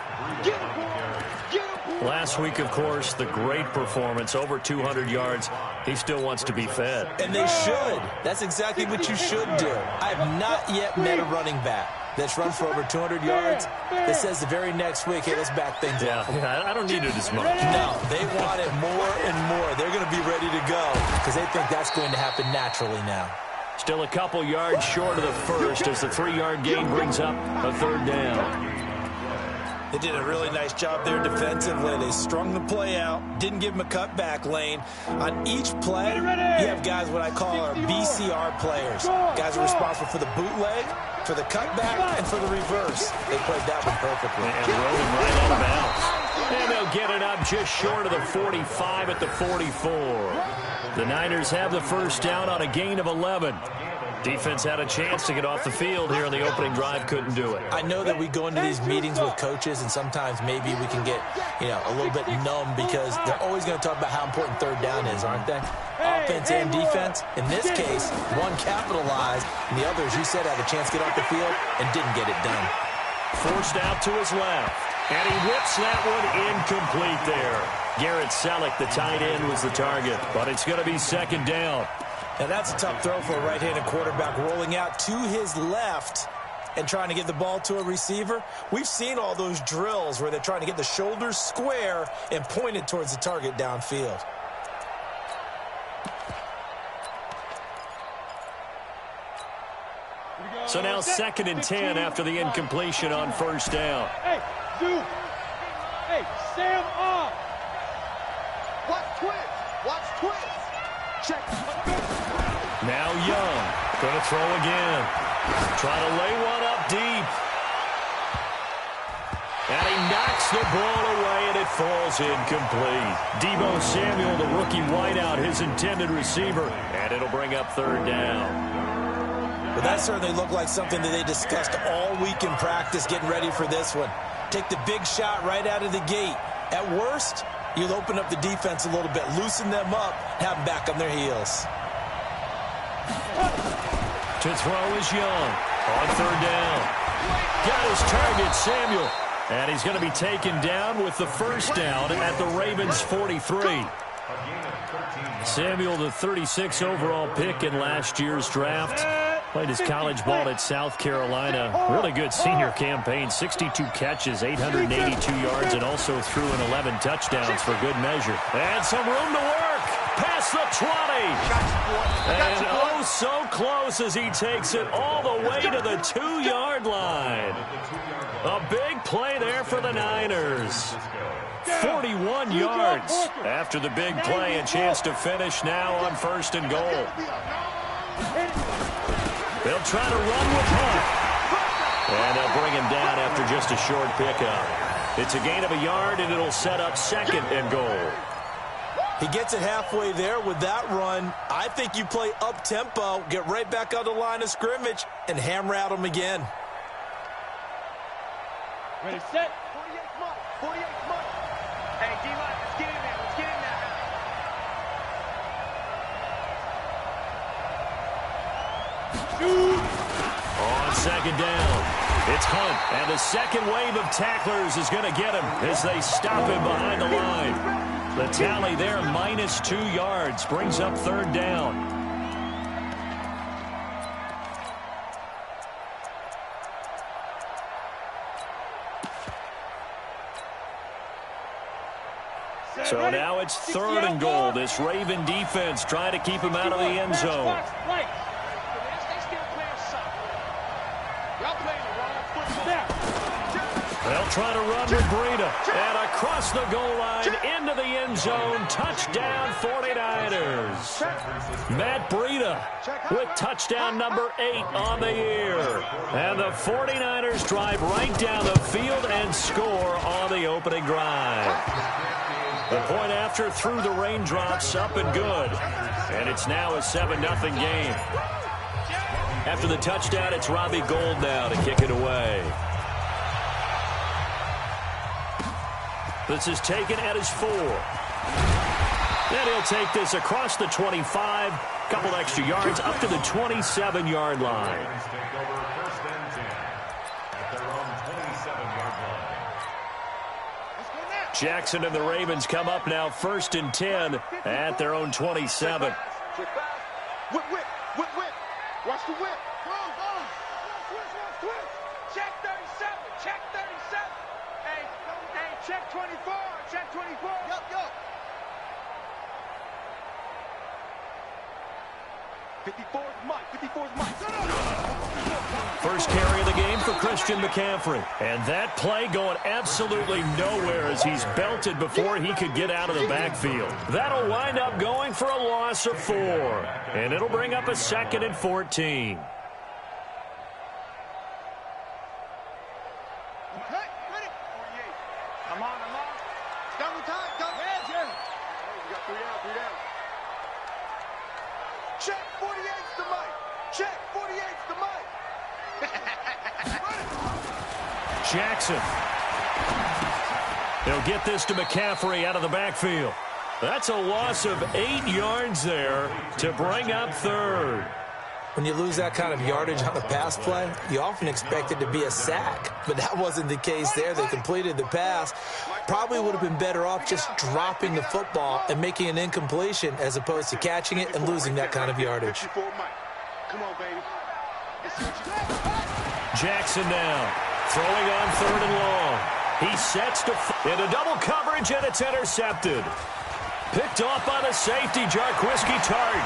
S4: Last week, of course, the great performance, over 200 yards. He still wants to be fed.
S7: And they should. That's exactly what you should do. I have not yet met a running back that's run for over 200 yards that says the very next week, hey, let's back things up.
S4: Yeah, I don't need it as much.
S7: No, they want it more and more. They're going to be ready to go because they think that's going to happen naturally now.
S4: Still a couple yards short of the first as the 3-yard gain brings up a third down.
S7: They did a really nice job there defensively. They strung the play out, didn't give him a cutback lane. On each play, you have guys what I call our BCR players. Guys are responsible for the bootleg, for the cutback, and for the reverse. They played that one perfectly.
S4: And rolling right out of bounds. And they'll get it up just short of the 45 at the 44. The Niners have the first down on a gain of 11. Defense had a chance to get off the field here in the opening drive, couldn't do it.
S7: I know that we go into these meetings with coaches, and sometimes maybe we can get, a little bit numb because they're always going to talk about how important third down is, aren't they? Offense and defense. In this case, one capitalized, and the other, as you said, had a chance to get off the field and didn't get it done.
S4: Forced out to his left, and he whips that one incomplete there. Garrett Selleck, the tight end, was the target, but it's going to be second down.
S7: Now, that's a tough throw for a right-handed quarterback, rolling out to his left and trying to get the ball to a receiver. We've seen all those drills where they're trying to get the shoulders square and point it towards the target downfield.
S4: So now 2nd and 10 after the incompletion on first down.
S5: Hey, Zoo. Hey, Sam off.
S10: Watch twins. Check.
S4: Now Young, going to throw again. Trying to lay one up deep. And he knocks the ball away, and it falls incomplete. Deebo Samuel, the rookie wideout, his intended receiver, and it'll bring up third down.
S7: Well, that certainly looked like something that they discussed all week in practice getting ready for this one. Take the big shot right out of the gate. At worst, you'll open up the defense a little bit, loosen them up, have them back on their heels.
S4: To throw is Young on third down. Got his target, Samuel. And he's going to be taken down with the first down at the Ravens' 43. Samuel, the 36 overall pick in last year's draft. Played his college ball at South Carolina. Really good senior campaign. 62 catches, 882 yards, and also threw in 11 touchdowns for good measure. And some room to work. Past the 20. And oh, so close as he takes it all the way to the 2-yard line. A big play there for the Niners. 41 yards after the big play. A chance to finish now on 1st and goal. They'll try to run with Hunt. And they'll bring him down after just a short pickup. It's a gain of a yard, and it'll set up 2nd and goal.
S7: He gets it halfway there with that run. I think you play up-tempo, get right back on the line of scrimmage, and hammer at him again.
S5: Ready, set.
S10: 48 months. 48 months. Hey, D-Line, let's get in there. Let's get in there.
S4: On 2nd down, it's Hunt, and the second wave of tacklers is going to get him as they stop him behind the line. The tally there, -2 yards, brings up 3rd down. So now it's 3rd and goal. This Raven defense trying to keep him out of the end zone. They'll try to run with Breida. And across the goal line, into the end zone. Touchdown, 49ers. Matt Breida with touchdown number 8 on the year. And the 49ers drive right down the field and score on the opening drive. The point after through the raindrops, up and good. And it's now a 7-0 game. After the touchdown, it's Robbie Gould now to kick it away. This is taken at his 4. Then he'll take this across the 25. Couple extra yards up to the 27-yard line. Jackson and the Ravens come up now 1st and 10 at their own 27.
S10: Whip, whip, whip, whip. Watch the whip. Check 37. Check 37. Hey, check 24. Check 24. Yup, yup. 54 is Mike. 54 is Mike.
S4: First carry of the game for Christian McCaffrey. And that play going absolutely nowhere as he's belted before he could get out of the backfield. That'll wind up going for a loss of 4. And it'll bring up a 2nd and 14.
S10: Okay, ready? 48. I'm on. Double time, double. Yeah. You got 3 down, 3 down. Check 48's the mic. Check 48's the mic.
S4: Jackson. They'll get this to McCaffrey out of the backfield. That's a loss of 8 yards there to bring up 3rd.
S7: When you lose that kind of yardage on a pass play, you often expect it to be a sack. But that wasn't the case there. They completed the pass. Probably would have been better off just dropping the football and making an incompletion as opposed to catching it and losing that kind of yardage.
S10: Come on, baby.
S4: Jackson now throwing on 3rd and long. He sets to into double coverage, and it's intercepted. Picked off by the safety, Jarquiski Tart.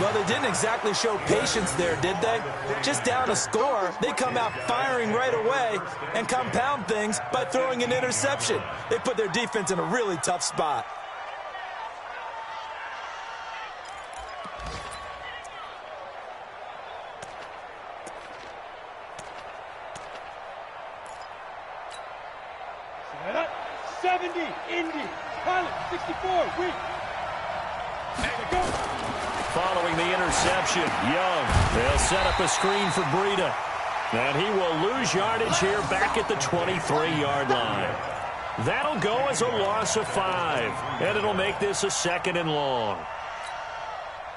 S7: Well, they didn't exactly show patience there, did they? Just down a score, they come out firing right away and compound things by throwing an interception. They put their defense in a really tough spot.
S5: Set up. 70. Indy. Pilot. 64. Weak. There you go.
S4: Following the interception, Young. They'll set up a screen for Breida. And he will lose yardage here back at the 23-yard line. That'll go as a loss of 5. And it'll make this a 2nd and long.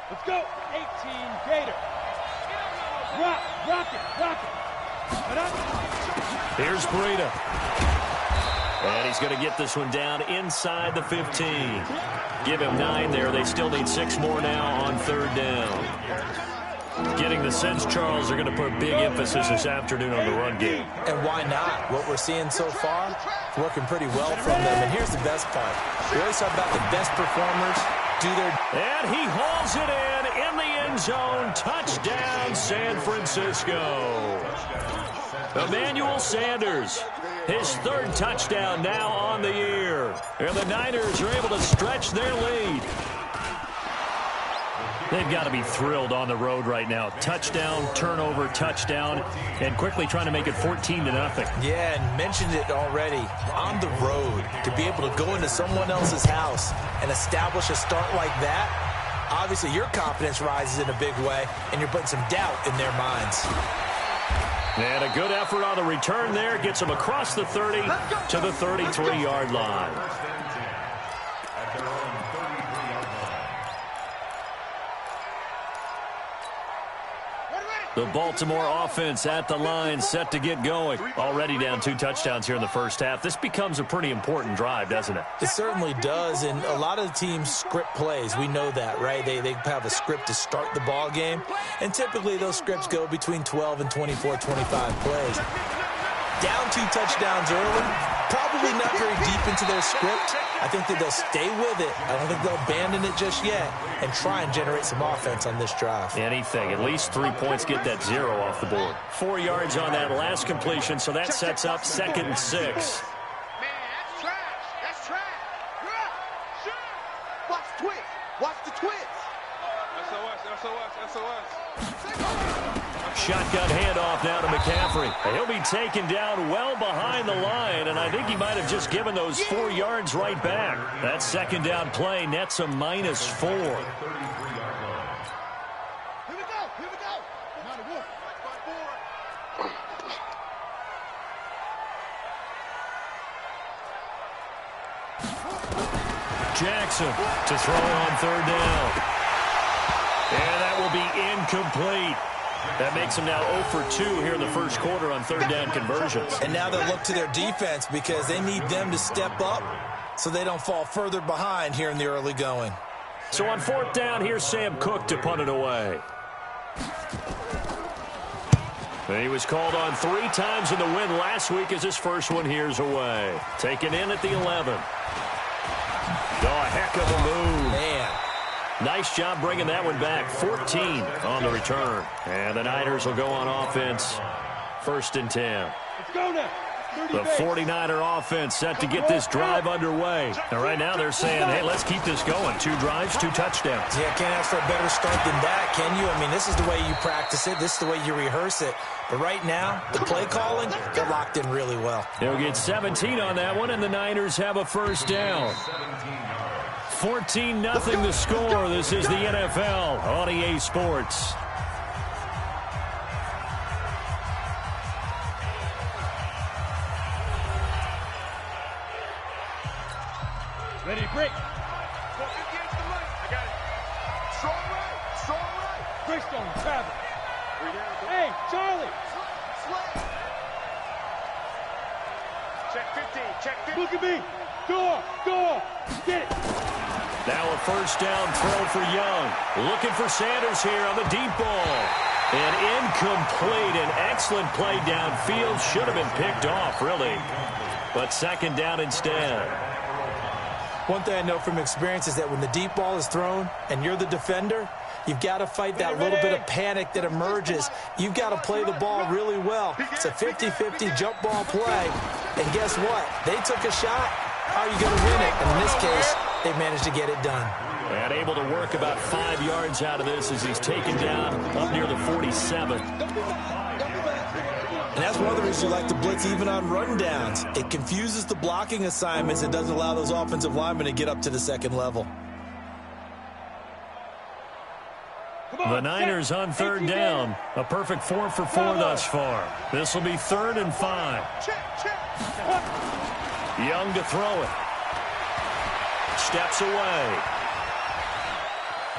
S5: Let's go. 18. Gator. Rock it.
S4: Here's Breida. And he's going to get this one down inside the 15. Give him 9 there. They still need 6 more now on 3rd down. Getting the sense, Charles, are going to put big emphasis this afternoon on the run game.
S7: And why not? What we're seeing so far, working pretty well from them. And here's the best part. We always talk about the best performers do their...
S4: And he hauls it in the end zone. Touchdown, San Francisco. Emmanuel Sanders, his 3rd touchdown now on the year. And the Niners are able to stretch their lead. They've got to be thrilled on the road right now. Touchdown, turnover, touchdown, and quickly trying to make it 14-0.
S7: Yeah, and mentioned it already. On the road, to be able to go into someone else's house and establish a start like that, obviously your confidence rises in a big way, and you're putting some doubt in their minds.
S4: And a good effort on the return there. Gets him across the 30 to the 33-yard line. The Baltimore offense at the line, set to get going. Already down 2 touchdowns here in the first half. This becomes a pretty important drive, doesn't it?
S7: It certainly does, and a lot of the teams script plays. We know that, right? They have a script to start the ball game, and typically those scripts go between 12 and 24, 25 plays. Down 2 touchdowns early, probably not very deep into their script. I think that they'll stay with it. I don't think they'll abandon it just yet and try and generate some offense on this drive.
S4: Anything. At least 3 points, get that 0 off the board. 4 yards on that last completion, so that sets up 2nd and 6.
S10: Man, that's trash. That's trash. Watch the twist. Watch the twist. SOS.
S4: Shotgun handoff now to McCaffrey. He'll be taken down well behind the line, and I think he might have just given those 4 yards right back. That 2nd down play nets a -4.
S10: Here we go.
S4: Jackson to throw on 3rd down. And that will be incomplete. That makes them now 0 for 2 here in the first quarter on 3rd down conversions.
S7: And now they'll look to their defense because they need them to step up so they don't fall further behind here in the early going.
S4: So on 4th down, here's Sam Cook to punt it away. And he was called on 3 times in the win last week as his first one here's away. Taken in at the 11. Oh, a heck of a move.
S7: Man.
S4: Nice job bringing that one back. 14 on the return. And the Niners will go on offense. 1st and 10.
S5: Let's go now.
S4: The 49er offense set to get this drive underway. And right now they're saying, hey, let's keep this going. 2 drives, 2 touchdowns.
S7: Yeah, can't ask for a better start than that, can you? I mean, this is the way you practice it. This is the way you rehearse it. But right now, the play calling, they're locked in really well.
S4: They'll get 17 on that one, and the Niners have a 1st down. 14-0 the score. This is the NFL on EA Sports.
S5: Ready to break.
S10: I got it. Strong right.
S5: Greystone, travel. Hey, Charlie.
S10: Check 15. Check 15.
S5: Look at me. Door. Get it.
S4: Now a 1st down throw for Young. Looking for Sanders here on the deep ball. And incomplete. An excellent play downfield. Should have been picked off, really. But 2nd down instead.
S7: One thing I know from experience is that when the deep ball is thrown and you're the defender, you've got to fight that little bit of panic that emerges. You've got to play the ball really well. It's a 50-50 jump ball play. And guess what? They took a shot. How are you going to win it? And in this case, they managed to get it done.
S4: And able to work about 5 yards out of this as he's taken down up near the 47.
S7: And that's one of the reasons you like to blitz even on rundowns. It confuses the blocking assignments and doesn't allow those offensive linemen to get up to the 2nd level.
S4: The Niners on 3rd down. A perfect 4 for 4 thus far. This will be 3rd and 5. Young to throw it. Steps away.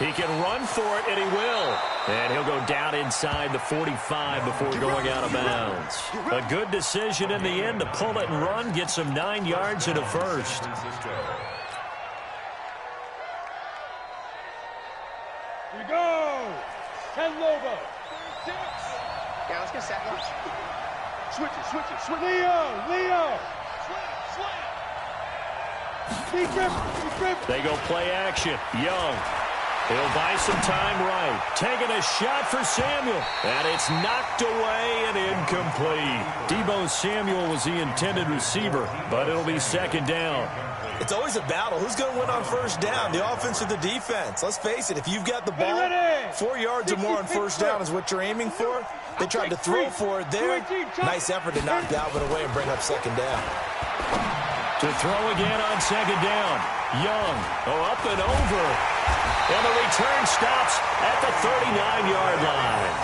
S4: He can run for it, and he will. And he'll go down inside the 45 before going out of bounds. A good decision in the end to pull it and run, get some 9 yards and a first.
S5: Here we go. 10 Lobo. 6.
S10: Yeah, let's get set. Switch it, switch it, switch it.
S5: Leo.
S4: They go play action. Young. He'll buy some time right. Taking a shot for Samuel. And it's knocked away and incomplete. Deebo Samuel was the intended receiver, but it'll be second down.
S7: It's always a battle. Who's going to win on first down, the offense or the defense? Let's face it, if you've got the ball, 4 yards or more on first down is what you're aiming for. They tried to throw for it there. Nice effort to knock Dalvin away and bring up second down.
S4: To throw again on second down. Young, up and over. And the return stops at the 39-yard line.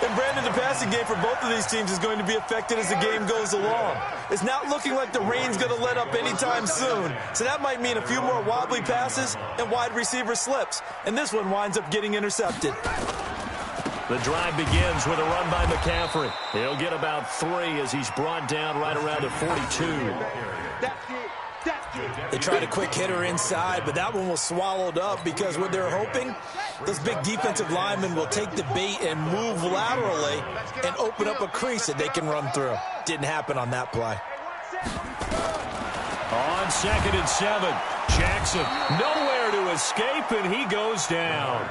S7: And, Brandon, the passing game for both of these teams is going to be affected as the game goes along. It's not looking like the rain's going to let up anytime soon. So that might mean a few more wobbly passes and wide receiver slips. And this one winds up getting intercepted.
S4: The drive begins with a run by McCaffrey. He'll get about 3 as he's brought down right around the 42.
S7: They tried a quick hitter inside, but that one was swallowed up because what they're hoping, those big defensive linemen will take the bait and move laterally and open up a crease that they can run through. Didn't happen on that play.
S4: On 2nd and 7, Jackson nowhere to escape, and he goes down.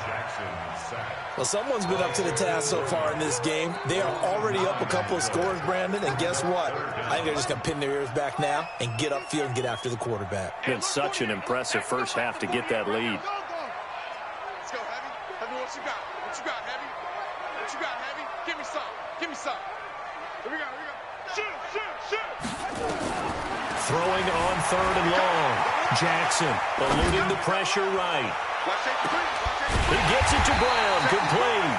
S7: Well, someone's been up to the task so far in this game. They are already up a couple of scores, Brandon, and guess what? I think they're just going to pin their ears back now and get upfield and get after the quarterback.
S4: Been such an impressive first half to get that lead.
S10: Let's go, Heavy. Heavy, what you got? What you got, Heavy? What you got, Heavy? Give me some. Give me some. Here we go, here we go. Shoot.
S4: Throwing on 3rd and long. Jackson eluding the pressure right. He gets it to Brown, complete.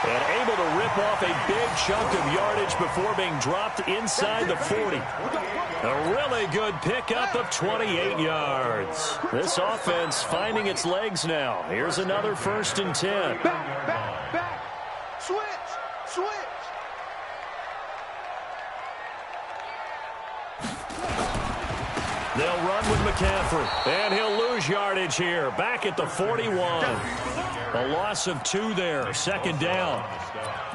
S4: And able to rip off a big chunk of yardage before being dropped inside the 40. A really good pickup of 28 yards. This offense finding its legs now. Here's another 1st and 10.
S10: Back. Switch.
S4: They'll run with McCaffrey, and he'll lose yardage here. Back at the 41. A loss of 2 there, 2nd down.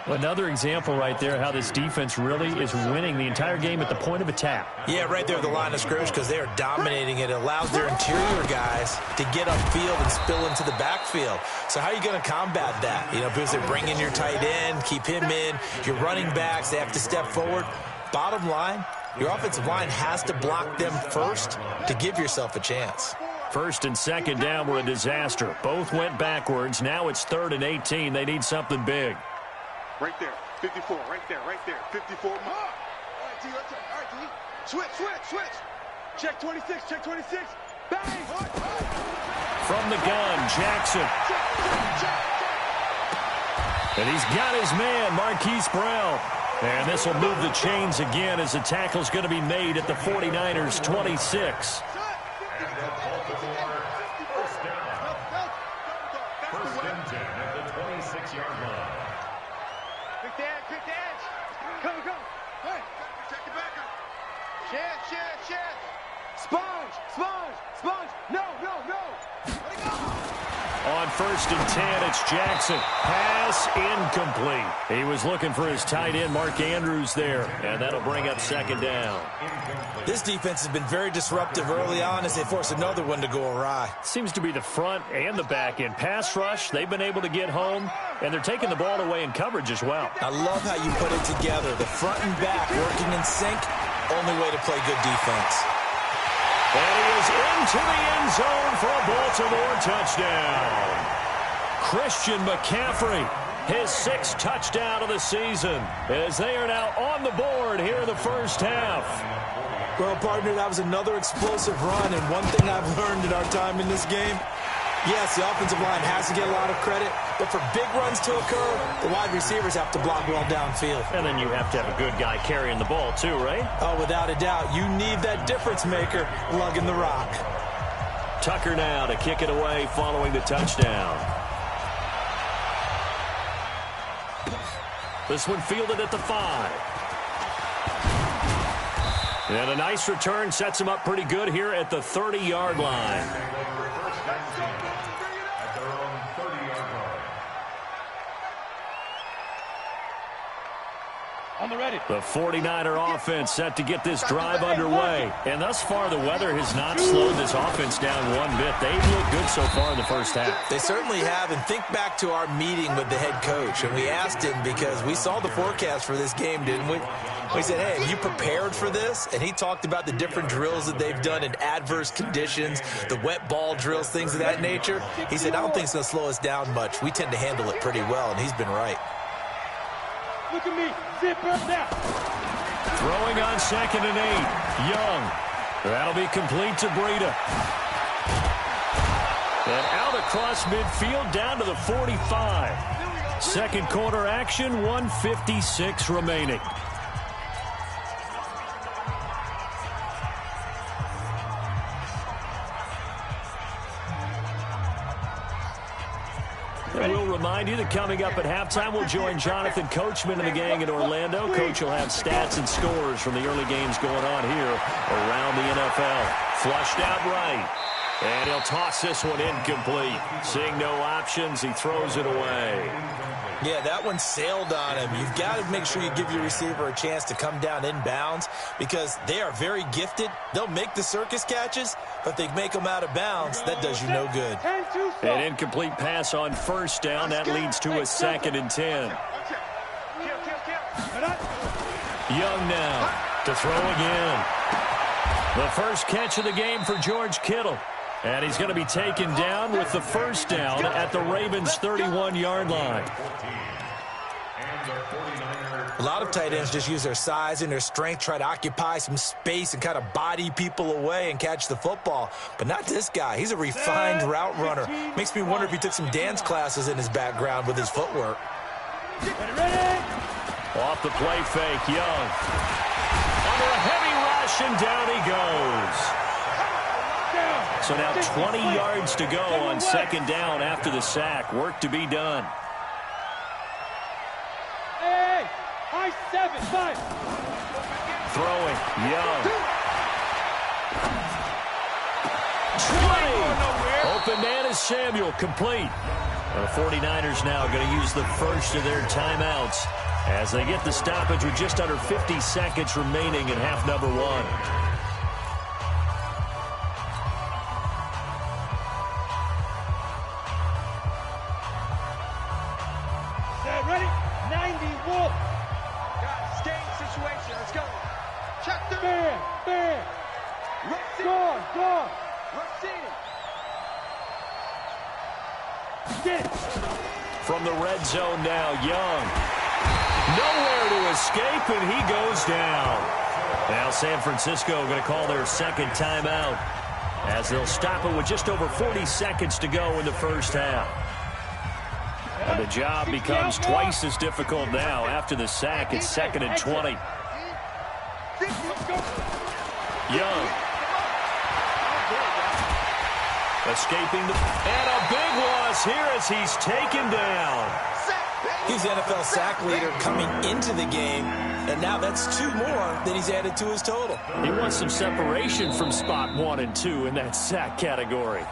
S4: Another example right there how this defense really is winning the entire game at the point of attack.
S7: Yeah, right there at the line of scrimmage because they are dominating it. It allows their interior guys to get upfield and spill into the backfield. So how are you going to combat that? Because they bring in your tight end, keep him in. Your running backs, they have to step forward. Bottom line, your offensive line has to block them first to give yourself a chance.
S4: 1st and 2nd down were a disaster. Both went backwards. Now it's 3rd and 18. They need something big.
S10: Right there. 54. Right there. 54. All right, D. Let's go. All right, D. Switch. Check 26. Bang.
S4: From the gun, Jackson. And he's got his man, Marquise Brown. And this will move the chains again as the tackle's going to be made at the 49ers' 26.
S8: First and 10 at the 26-yard line.
S10: Quick dance. Go. Hey, check the back up. Chance. Sponge. No. Let it go.
S4: On 1st and 10, it's Jackson. Pass incomplete. He was looking for his tight end, Mark Andrews, there. And that'll bring up 2nd down.
S7: This defense has been very disruptive early on as they force another one to go awry.
S4: Seems to be the front and the back end. Pass rush, they've been able to get home, and they're taking the ball away in coverage as well.
S7: I love how you put it together. The front and back working in sync, only way to play good defense.
S4: And he is into the end zone for a Baltimore touchdown. Christian McCaffrey, his 6th touchdown of the season, as they are now on the board here in the first half.
S7: Well, partner, that was another explosive run, and one thing I've learned in our time in this game, yes, the offensive line has to get a lot of credit, but for big runs to occur, the wide receivers have to block well downfield.
S4: And then you have to have a good guy carrying the ball too, right?
S7: Oh, without a doubt. You need that difference maker lugging the rock.
S4: Tucker now to kick it away following the touchdown. This one fielded at the 5. And a nice return sets him up pretty good here at the 30-yard line.
S5: On the ready.
S4: The 49er offense set to get this drive underway. And thus far, the weather has not slowed this offense down one bit. They've looked good so far in the first half.
S7: They certainly have. And think back to our meeting with the head coach. And we asked him because we saw the forecast for this game, didn't we? We said, hey, have you prepared for this? And he talked about the different drills that they've done in adverse conditions, the wet ball drills, things of that nature. He said, I don't think it's going to slow us down much. We tend to handle it pretty well, and he's been right.
S5: Look at me. Zip up now.
S4: Throwing on 2nd and 8. Young. That'll be complete to Breida. And out across midfield down to the 45. Second quarter action, 1:56 remaining. We'll remind you that coming up at halftime, we'll join Jonathan Coachman and the gang in Orlando. Coach will have stats and scores from the early games going on here around the NFL. Flushed out right. And he'll toss this one incomplete. Seeing no options, he throws it away.
S7: Yeah, that one sailed on him. You've got to make sure you give your receiver a chance to come down inbounds because they are very gifted. They'll make the circus catches, but they make them out of bounds. That does you no good.
S4: An incomplete pass on first down. That leads to a 2nd and 10. Young now to throw again. The first catch of the game for George Kittle. And he's going to be taken down with the first down at the Ravens' 31-yard line.
S7: A lot of tight ends just use their size and their strength, try to occupy some space and kind of body people away and catch the football. But not this guy. He's a refined route runner. Makes me wonder if he took some dance classes in his background with his footwork.
S4: Off the play fake, Young. Under a heavy rush, and down he goes. So now 20 yards to go on 2nd down after the sack. Work to be done.
S5: Hey, high 7, 5.
S4: Throwing, Young. 20. Open man is Samuel, complete. The 49ers now going to use the first of their timeouts as they get the stoppage with just under 50 seconds remaining in half number 1.
S5: Ready? 90 Wolf.
S10: Guys, game situation. Let's go. Check the
S5: Bam. Gone.
S10: Let's see.
S5: Get it.
S4: From the red zone now, Young. Nowhere to escape, and he goes down. Now San Francisco going to call their second timeout as they'll stop it with just over 40 seconds to go in the first half. And the job becomes twice as difficult now after the sack. It's 2nd and 20. Young. Escaping and a big loss here as he's taken down.
S7: He's NFL sack leader coming into the game, and now that's 2 more than he's added to his total.
S4: He wants some separation from spot 1 and 2 in that sack category.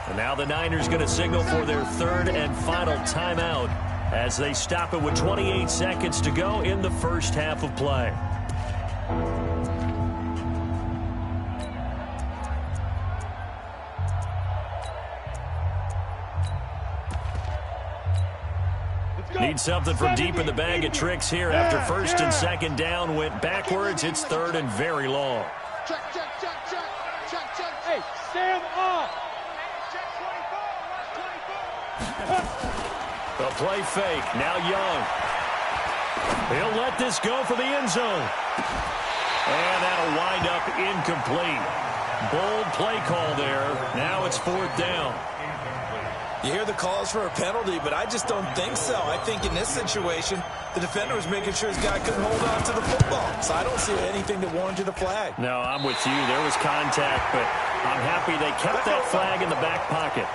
S4: And now the Niners going to signal for their 3rd and final timeout as they stop it with 28 seconds to go in the first half of play. Need something from deep in the bag of tricks here after 1st and 2nd down went backwards. It's 3rd and very long.
S10: Check.
S5: Hey, Sam off.
S4: The play fake. Now Young. He'll let this go for the end zone. And that'll wind up incomplete. Bold play call there. Now it's 4th down.
S7: You hear the calls for a penalty, but I just don't think so. I think in this situation, the defender was making sure his guy couldn't hold on to the football. So I don't see anything that warranted a flag.
S4: No, I'm with you. There was contact, but I'm happy they kept that flag in the back pocket.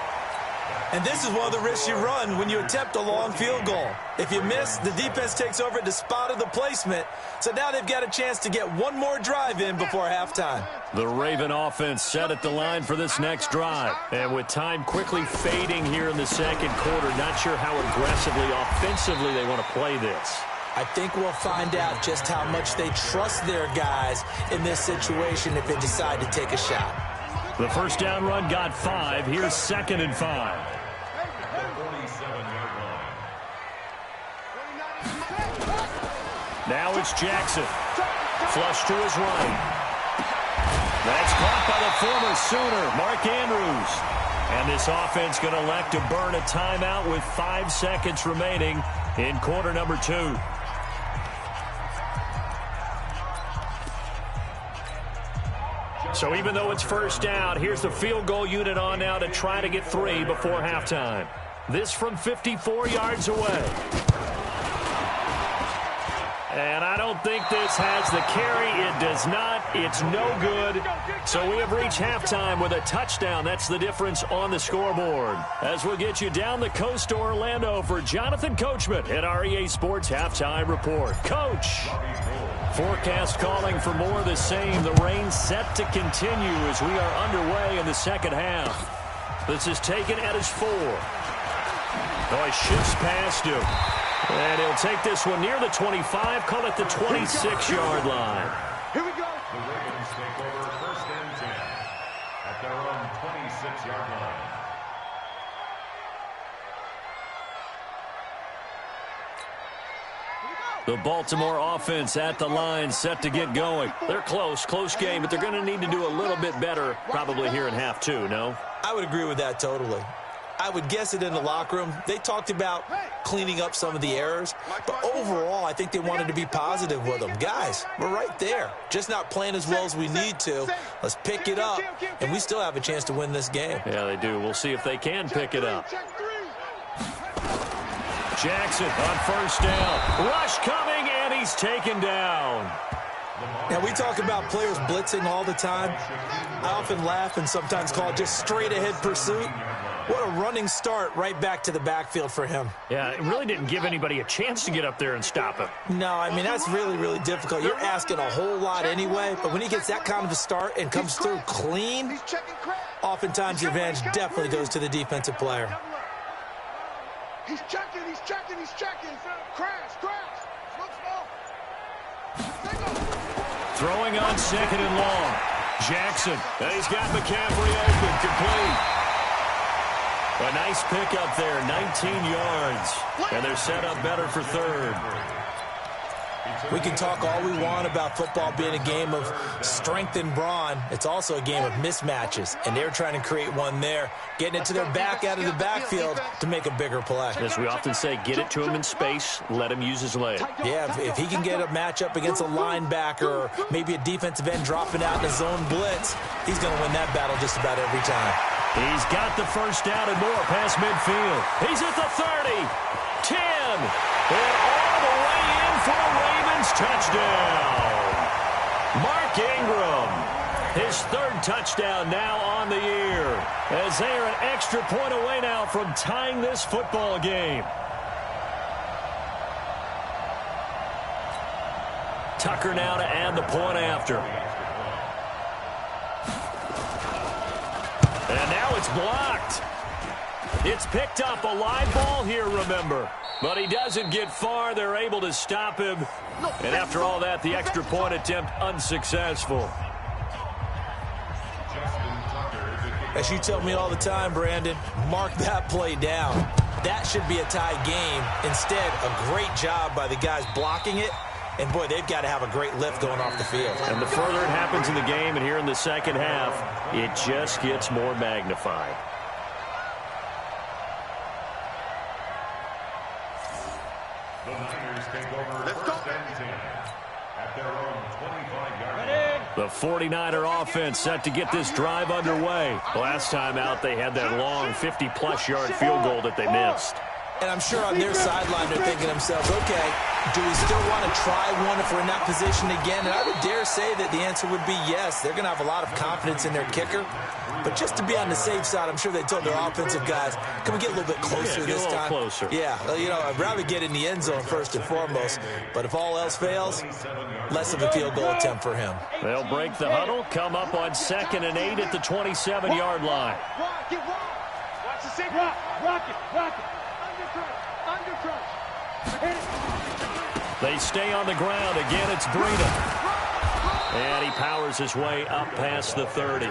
S7: And this is one of the risks you run when you attempt a long field goal. If you miss, the defense takes over at the spot of the placement. So now they've got a chance to get one more drive in before halftime.
S4: The Raven offense set at the line for this next drive. And with time quickly fading here in the second quarter, not sure how aggressively, offensively they want to play this.
S7: I think we'll find out just how much they trust their guys in this situation if they decide to take a shot.
S4: The first down run got 5. Here's 2nd and 5. Now it's Jackson. Flush to his right. That's caught by the former Sooner, Mark Andrews. And this offense going to elect to burn a timeout with 5 seconds remaining in quarter number 2. So even though it's first down, here's the field goal unit on now to try to get 3 before halftime. This from 54 yards away. And I don't think this has the carry. It does not. It's no good. So we have reached halftime with a touchdown. That's the difference on the scoreboard. As we'll get you down the coast to Orlando for Jonathan Coachman at our EA Sports Halftime Report. Coach. Forecast calling for more of the same. The rain set to continue as we are underway in the second half. This is taken at his 4. Oh, he shifts past him. And he'll take this one near the 25, call it the 26-yard line.
S8: Here we go. The Ravens take over 1st and 10 at their own 26-yard line.
S4: The Baltimore offense at the line, set to get going. They're close game, but they're going to need to do a little bit better probably here in half 2, no?
S7: I would agree with that totally. I would guess it in the locker room. They talked about cleaning up some of the errors, but overall, I think they wanted to be positive with them. Guys, we're right there. Just not playing as well as we need to. Let's pick it up, and we still have a chance to win this game.
S4: Yeah, they do. We'll see if they can pick it up. Jackson on first down. Rush coming, and he's taken down.
S7: Now, we talk about players blitzing all the time. I often laugh and sometimes call it just straight-ahead pursuit. What a running start right back to the backfield for him.
S4: Yeah, it really didn't give anybody a chance to get up there and stop him.
S7: No, I mean, that's really, really difficult. You're asking a whole lot anyway, but when he gets that kind of a start and comes through clean, oftentimes the advantage definitely goes to the defensive player.
S10: He's checking. Crash. Looks
S4: Throwing on 2nd and long. Jackson, he's got McCaffrey open, complete. A nice pickup there, 19 yards. And they're set up better for 3rd.
S7: We can talk all we want about football being a game of strength and brawn. It's also a game of mismatches, and they're trying to create one there, getting it to their back out of the backfield to make a bigger play.
S4: As we often say, get it to him in space, let him use his leg.
S7: Yeah, if he can get a matchup against a linebacker or maybe a defensive end dropping out in a zone blitz, he's going to win that battle just about every time.
S4: He's got the first down and more past midfield. He's at the 30, 10, and all the way in for a Ravens touchdown. Mark Ingram, his 3rd touchdown now on the year, as they are an extra point away now from tying this football game. Tucker now to add the point after. And now it's blocked. It's picked up, a live ball here, remember. But he doesn't get far. They're able to stop him. And after all that, the extra point attempt unsuccessful.
S7: As you tell me all the time, Brandon, mark that play down. That should be a tie game. Instead, a great job by the guys blocking it. And, boy, they've got to have a great lift going off the field.
S4: And the further it happens in the game and here in the second half, it just gets more magnified.
S8: The Niners take over 1st and 10 at their own 25-yard line.
S4: The 49er offense set to get this drive underway. Last time out, they had that long 50-plus yard field goal that they missed.
S7: And I'm sure on their sideline they're thinking to themselves, okay, do we still want to try one if we're in that position again? And I would dare say that the answer would be yes. They're going to have a lot of confidence in their kicker. But just to be on the safe side, I'm sure they told their offensive guys, can we get a little bit closer this time?
S4: Closer.
S7: Yeah, you know, I'd rather get in the end zone first and foremost. But if all else fails, less of a field goal attempt for him.
S4: They'll break the huddle, come up on 2nd and 8 at the 27-yard line.
S5: Watch the safety. Rock it. Under crunch. Hit it.
S4: They stay on the ground. Again, it's Breida. And he powers his way up past the 30.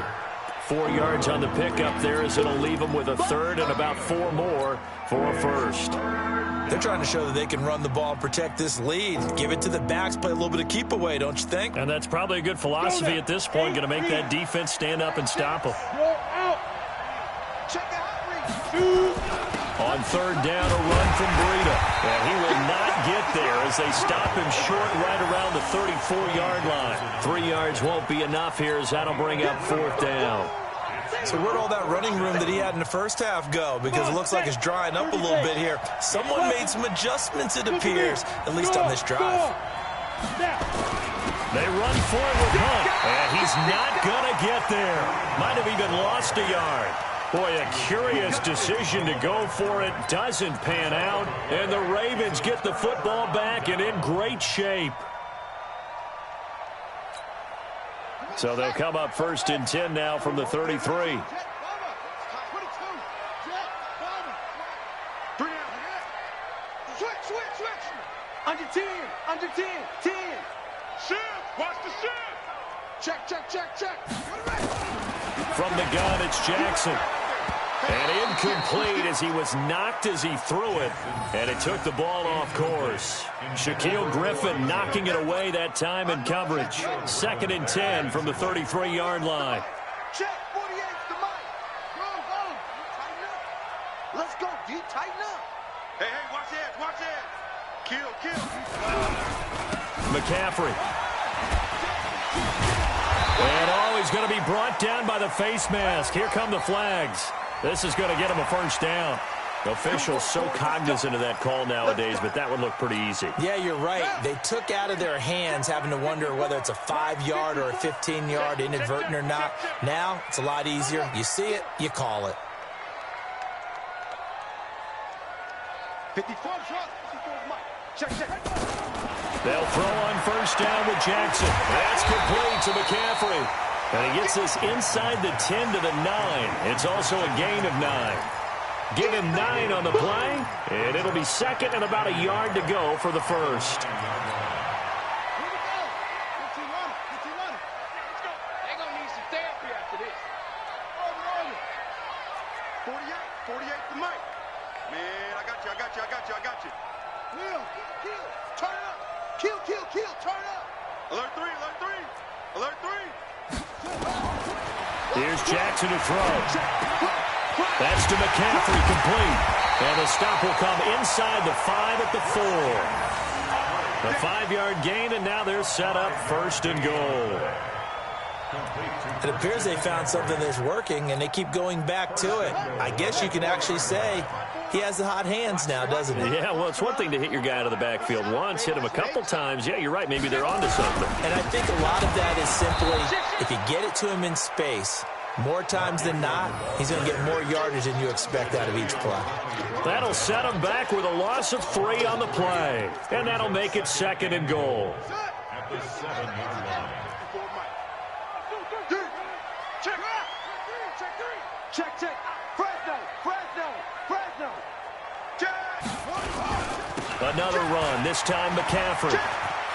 S4: 4 yards on the pickup there as it'll leave him with a third and about 4 more for a first.
S7: They're trying to show that they can run the ball and protect this lead. Give it to the backs, play a little bit of keep away, don't you think?
S4: And that's probably a good philosophy at this point, going to make that defense stand up and stop them. On 3rd down, a run from Breida. And he will not get there as they stop him short right around the 34-yard line. 3 yards won't be enough here as that'll bring up 4th down.
S7: So where'd all that running room that he had in the first half go? Because it looks like it's drying up a little bit here. Someone made some adjustments, it appears, at least on this drive.
S4: They run forward with Hunt, and he's not going to get there. Might have even lost a yard. Boy, a curious decision to go for it. Doesn't pan out, and the Ravens get the football back and in great shape. So they'll come up 1st and 10 now from the 33.
S5: Under 10. 10.
S10: Shift. Watch the shift. Check.
S4: From the gun, it's Jackson. And incomplete as he was knocked as he threw it. And it took the ball off course. Shaquille Griffin knocking it away that time in coverage. 2nd and 10 from the 33-yard line.
S3: Check, 48's the mic. Go. Tighten up. Let's go, D. Tighten up.
S10: Hey, watch it. Kill.
S4: McCaffrey. And he's going to be brought down by the face mask. Here come the flags. This is going to get him a first down. Officials so cognizant of that call nowadays, but that would look pretty easy.
S7: Yeah, you're right. They took out of their hands having to wonder whether it's a 5-yard or a 15-yard inadvertent or not. Now, it's a lot easier. You see it, you call it.
S3: 54 Check.
S4: They'll throw on first down with Jackson. That's complete to McCaffrey. And he gets this inside the 10 to the 9. It's also a gain of 9. Give him 9 on the play, and it'll be 2nd and about a yard to go for the first. Here's Jackson to throw. That's to McCaffrey, complete. And the stop will come inside the 5 at the 4. The 5-yard gain, and now they're set up 1st and goal.
S7: It appears they found something that's working, and they keep going back to it. I guess you can actually say he has the hot hands now, doesn't he?
S4: Yeah, well, it's one thing to hit your guy out of the backfield once, hit him a couple times. Yeah, you're right. Maybe they're onto something.
S7: And I think a lot of that is simply if you get it to him in space, more times than not, he's going to get more yardage than you expect out of each play.
S4: That'll set him back with a loss of 3 on the play. And that'll make it 2nd and goal.
S8: At the 7-yard line.
S5: Check. Fresno.
S4: Another run, this time McCaffrey.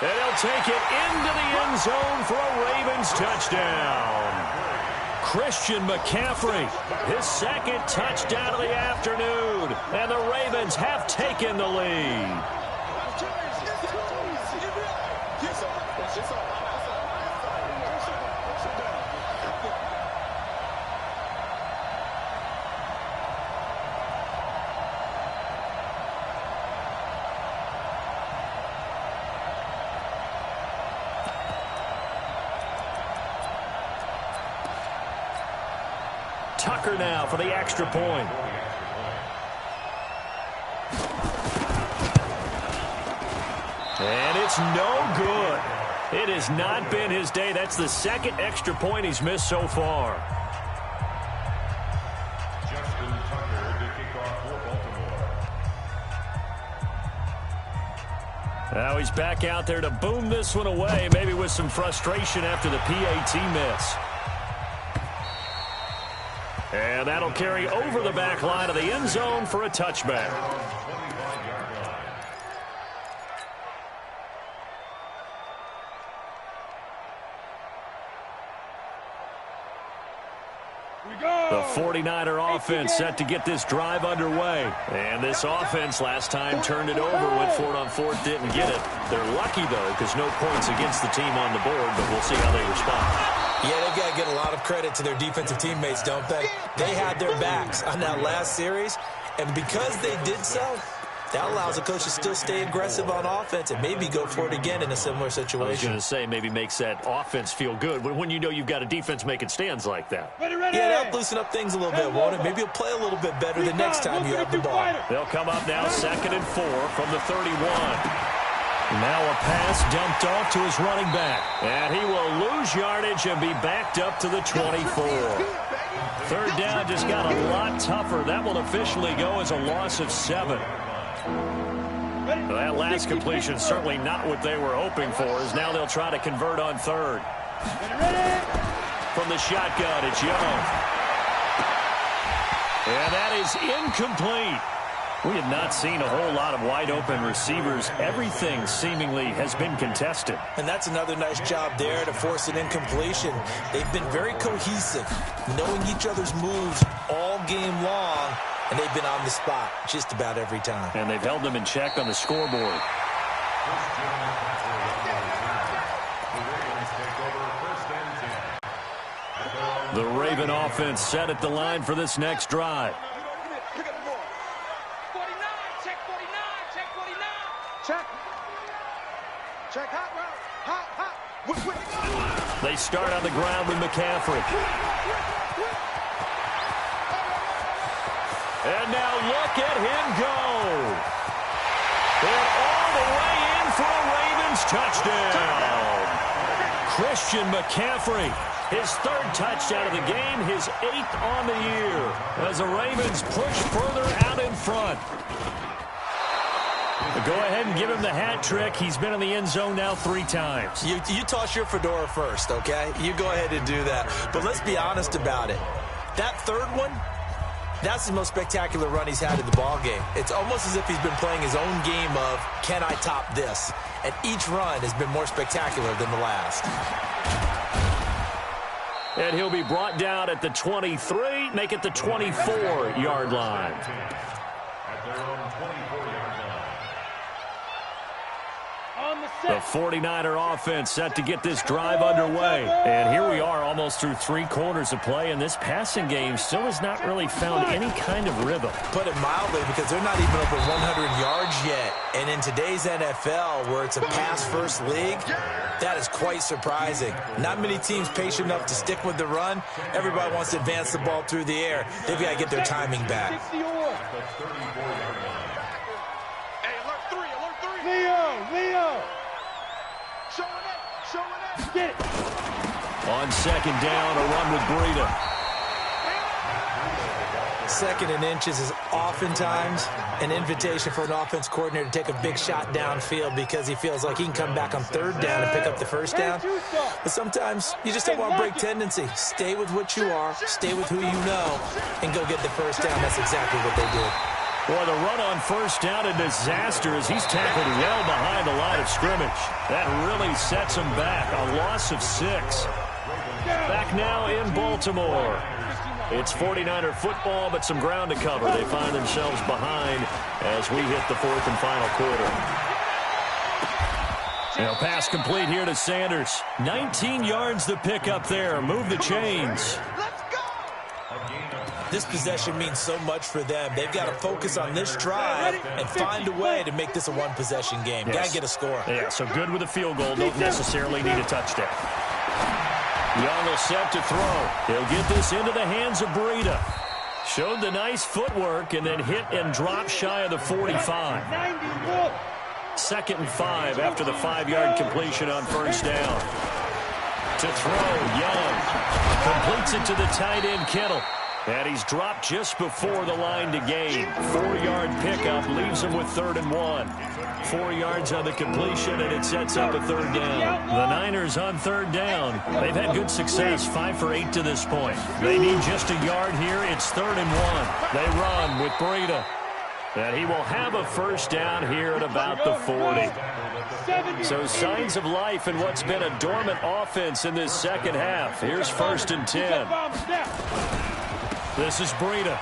S4: And he'll take it into the end zone for a Ravens touchdown. Christian McCaffrey, his 2nd touchdown of the afternoon. And the Ravens have taken the lead. Tucker now for the extra point. And it's no good. It has not been his day. That's the second extra point he's missed so far. Now he's back out there to boom this one away, maybe with some frustration after the PAT miss. And that'll carry over the back line of the end zone for a touchback. The 49er offense set to get this drive underway. And this offense last time turned it over, went for it on fourth, didn't get it. They're lucky, though, because no points against the team on the board, but we'll see how they respond.
S7: Yeah, they've got to get a lot of credit to their defensive teammates, don't they? They had their backs on that last series, and because they did so, that allows the coach to still stay aggressive on offense and maybe go for it again in a similar situation.
S4: I was going to say maybe makes that offense feel good when you know you've got a defense making stands like that.
S7: Yeah, that'll loosen up things a little bit, won't it? Maybe you'll play a little bit better the next time you have the ball.
S4: They'll come up now 2nd and 4 from the 31. Now a pass dumped off to his running back. And he will lose yardage and be backed up to the 24. Third down just got a lot tougher. That will officially go as a loss of 7. That last completion certainly not what they were hoping for, as now they'll try to convert on third. From the shotgun, it's Young. And that is incomplete. We have not seen a whole lot of wide-open receivers. Everything seemingly has been contested.
S7: And that's another nice job there to force an incompletion. They've been very cohesive, knowing each other's moves all game long, and they've been on the spot just about every time.
S4: And they've held them in check on the scoreboard. The Raven offense set at the line for this next drive.
S10: Check hot route. Hot.
S4: They start on the ground with McCaffrey. And now look at him go. And all the way in for a Ravens touchdown. Christian McCaffrey, his 3rd touchdown of the game, his 8th on the year, as the Ravens push further out in front. Go ahead and give him the hat trick. He's been in the end zone now 3 times.
S7: You toss your fedora first, okay? You go ahead and do that. But let's be honest about it. That 3rd one, that's the most spectacular run he's had in the ballgame. It's almost as if he's been playing his own game of, can I top this? And each run has been more spectacular than the last.
S4: And he'll be brought down at the 23, make it the 24-yard line.
S8: At their own 24-yard line.
S4: The 49er offense set to get this drive underway. And here we are almost through 3 quarters of play, and this passing game still has not really found any kind of rhythm.
S7: Put it mildly, because they're not even over 100 yards yet. And in today's NFL, where it's a pass-first league, that is quite surprising. Not many teams patient enough to stick with the run. Everybody wants to advance the ball through the air. They've got to get their timing back.
S5: Leo! Get it!
S4: On 2nd down, a run with Breida.
S7: 2nd and inches is oftentimes an invitation for an offense coordinator to take a big shot downfield because he feels like he can come back on 3rd down and pick up the 1st down. But sometimes you just don't want to break tendency. Stay with what you are, stay with who you know, and go get the 1st down. That's exactly what they did.
S4: Boy, the run on 1st down, a disaster as he's tackled well behind the line of scrimmage. That really sets him back. A loss of 6. Back now in Baltimore. It's 49er football, but some ground to cover. They find themselves behind as we hit the 4th and final quarter. Now, pass complete here to Sanders. 19 yards to pick up there. Move the chains.
S7: This possession means so much for them. They've got to focus on this drive and find a way to make this a one-possession game. Got to get a score.
S4: Yeah, so good with a field goal. Don't necessarily need a touchdown. Young will set to throw. He'll get this into the hands of Breida. Showed the nice footwork and then hit and drop shy of the 45. 2nd and 5 after the 5-yard completion on first down. To throw, Young. Completes it to the tight end, Kittle. And he's dropped just before the line to gain. 4-yard pickup leaves him with 3rd and 1. 4 yards on the completion, and it sets up a 3rd down. The Niners on 3rd down. They've had good success, 5 for 8 to this point. They need just a yard here. It's 3rd and 1. They run with Breida. And he will have a first down here at about the 40. So signs of life in what's been a dormant offense in this second half. Here's 1st and 10. This is Breida.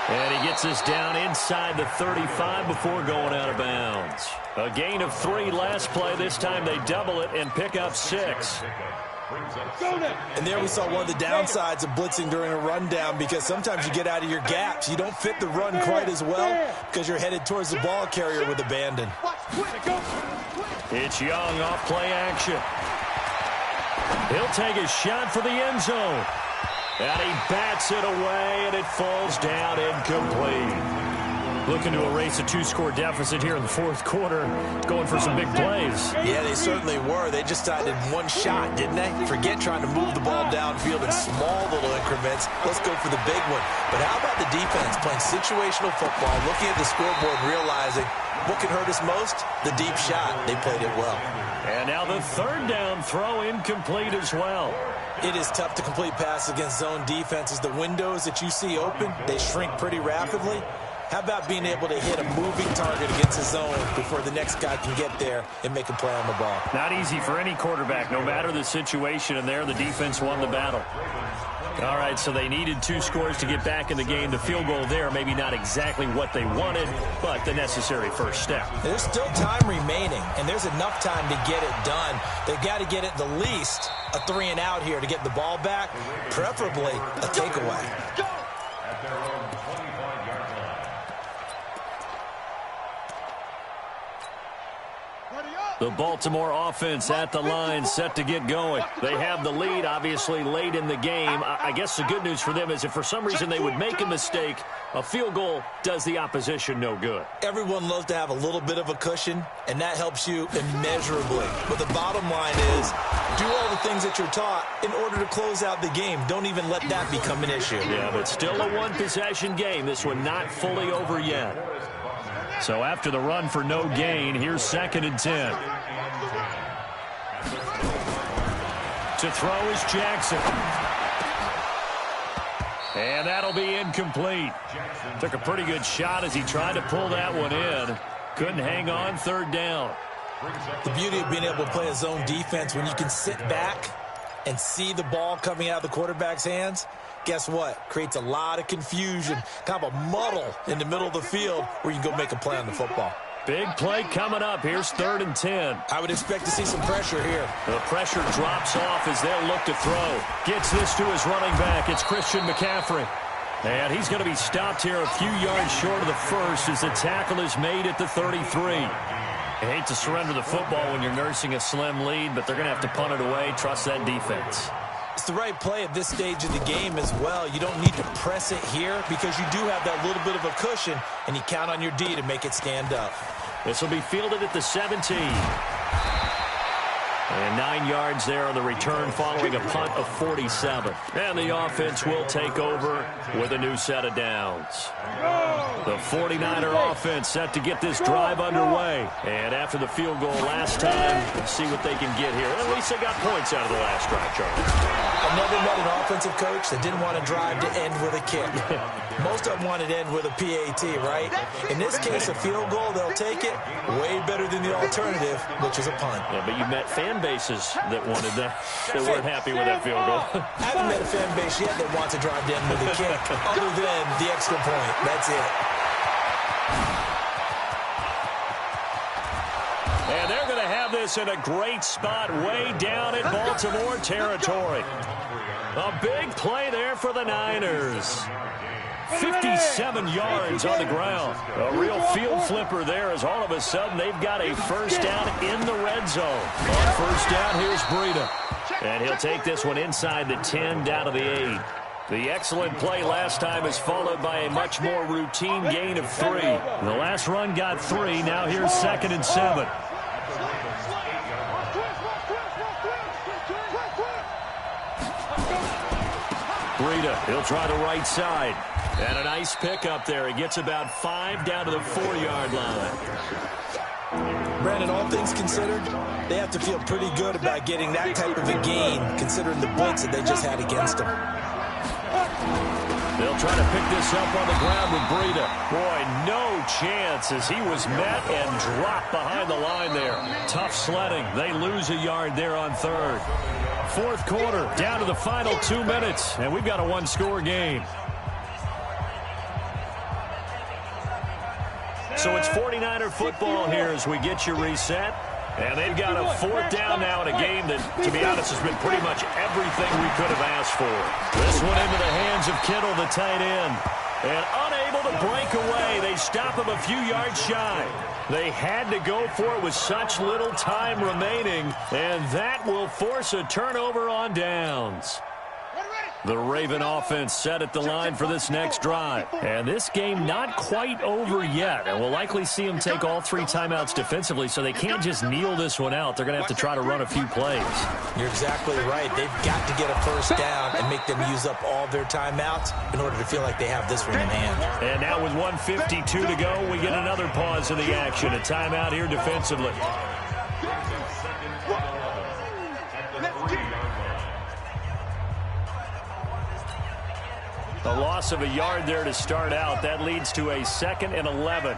S4: And he gets this down inside the 35 before going out of bounds. A gain of 3 last play. This time they double it and pick up 6.
S7: And there we saw one of the downsides of blitzing during a rundown, because sometimes you get out of your gaps. You don't fit the run quite as well because you're headed towards the ball carrier with abandon.
S4: It's Young off play action. He'll take a shot for the end zone. And he bats it away, and it falls down incomplete. Looking to erase a 2-score deficit here in the 4th quarter. Going for some big plays.
S7: Yeah, they certainly were. They just decided one shot, didn't they? Forget trying to move the ball downfield in small little increments. Let's go for the big one. But how about the defense playing situational football, looking at the scoreboard and realizing what can hurt us most? The deep shot. They played it well.
S4: And now the 3rd down throw incomplete as well.
S7: It is tough to complete passes against zone defenses. The windows that you see open, they shrink pretty rapidly. How about being able to hit a moving target against a zone before the next guy can get there and make a play on the ball?
S4: Not easy for any quarterback, no matter the situation, and there the defense won the battle. All right, so they needed 2 scores to get back in the game. The field goal there, maybe not exactly what they wanted, but the necessary first step.
S7: There's still time remaining, and there's enough time to get it done. They've got to get at the least a 3 and out here to get the ball back, preferably a takeaway.
S8: At their own 25-yard line.
S4: The Baltimore offense at the line, set to get going. They have the lead, obviously, late in the game. I guess the good news for them is if for some reason they would make a mistake, a field goal does the opposition no good.
S7: Everyone loves to have a little bit of a cushion, and that helps you immeasurably. But the bottom line is, do all the things that you're taught in order to close out the game. Don't even let that become an issue.
S4: Yeah, but still a one-possession game. This one not fully over yet. So after the run for no gain, here's 2nd and 10. To throw is Jackson. And that'll be incomplete. Took a pretty good shot as he tried to pull that one in. Couldn't hang on, 3rd down.
S7: The beauty of being able to play a zone defense when you can sit back and see the ball coming out of the quarterback's hands, guess what? Creates a lot of confusion, kind of a muddle in the middle of the field where you can go make a play on the football.
S4: Big play coming up. Here's 3rd and 10.
S7: I would expect to see some pressure here.
S4: The pressure drops off as they'll look to throw. Gets this to his running back. It's Christian McCaffrey. And he's going to be stopped here a few yards short of the first as the tackle is made at the 33. I hate to surrender the football when you're nursing a slim lead, but they're going to have to punt it away. Trust that defense.
S7: It's the right play at this stage of the game as well. You don't need to press it here because you do have that little bit of a cushion, and you count on your D to make it stand up.
S4: This will be fielded at the 17. And 9 yards there on the return following a punt of 47. And the offense will take over with a new set of downs. The 49er offense set to get this drive underway. And after the field goal last time, let's see what they can get here. At least they got points out of the last drive, Charlie.
S7: I've never met an offensive coach that didn't want to drive to end with a kick. Most of them wanted to end with a PAT, right? In this case, a field goal, they'll take it. Way better than the alternative, which is a punt.
S4: Yeah, but you met fan bases that wanted that, that weren't happy with that field goal.
S7: I haven't met a fan base yet that wants to drive to end with a kick, other than the extra point. That's it.
S4: And they're going to have this in a great spot way down in Baltimore territory. A big play there for the Niners. 57 yards on the ground. A real field flipper there as all of a sudden they've got a first down in the red zone. On first down, here's Breida. And he'll take this one inside the 10 down to the 8. The excellent play last time is followed by a much more routine gain of 3. The last run got 3. Now here's 2nd and 7. Breida, he'll try the right side. And a nice pick up there. He gets about 5 down to the 4-yard line.
S7: Brandon, all things considered, they have to feel pretty good about getting that type of a gain, considering the blitz that they just had against them.
S4: They'll try to pick this up on the ground with Breida. Boy, no chance as he was met and dropped behind the line there. Tough sledding. They lose a yard there on 3rd. 4th quarter, down to the final 2 minutes, and we've got a 1-score game. So it's 49er football here as we get you reset. And they've got a 4th down now in a game that, to be honest, has been pretty much everything we could have asked for. This one into the hands of Kittle, the tight end. And unable to break away, they stop him a few yards shy. They had to go for it with such little time remaining, and that will force a turnover on downs. The Raven offense set at the line for this next drive. And this game not quite over yet. And we'll likely see them take all 3 timeouts defensively, so they can't just kneel this one out. They're going to have to try to run a few plays.
S7: You're exactly right. They've got to get a 1st down and make them use up all their timeouts in order to feel like they have this one in hand.
S4: And now with 1:52 to go, we get another pause in the action. A timeout here defensively. A loss of a yard there to start out. That leads to a 2nd and 11.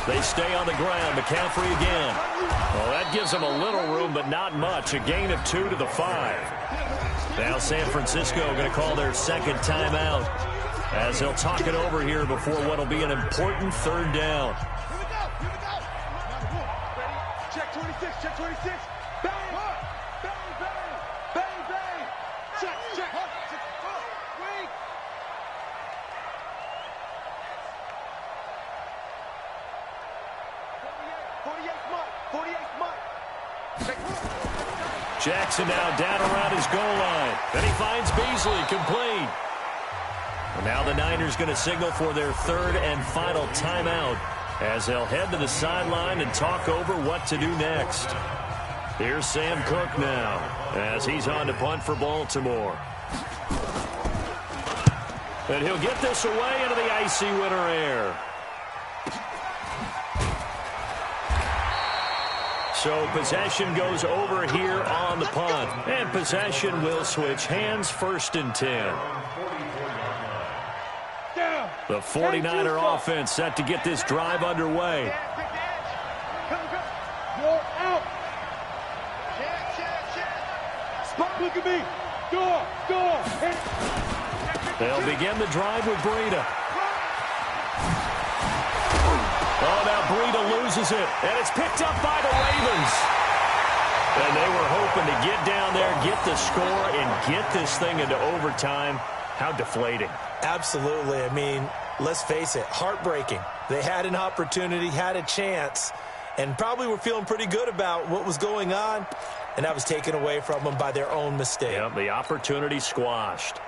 S4: They stay on the ground. McCaffrey again. Well, that gives them a little room, but not much. A gain of 2 to the 5. Now San Francisco going to call their 2nd timeout as they'll talk it over here before what will be an important 3rd down.
S5: Check 26, check 26. Bang! Bang, bang! Bang, bang! Check, check! Wait! 48 Mike!
S4: Jackson now down around his goal line. Then he finds Beasley, complete. And now the Niners going to signal for their 3rd and final timeout, as they'll head to the sideline and talk over what to do next. Here's Sam Cook now, as he's on to punt for Baltimore. And he'll get this away into the icy winter air. So possession goes over here on the punt. And possession will switch hands, 1st and 10. The 49er offense set to get this drive underway.
S5: You're out. Look at me. Door.
S4: They'll begin the drive with Breida. Oh, now Breida loses it. And it's picked up by the Ravens. And they were hoping to get down there, get the score, and get this thing into overtime. How deflating.
S7: Absolutely. I mean, let's face it, heartbreaking. They had an opportunity, had a chance, and probably were feeling pretty good about what was going on, and that was taken away from them by their own mistake.
S4: Yep, the opportunity squashed.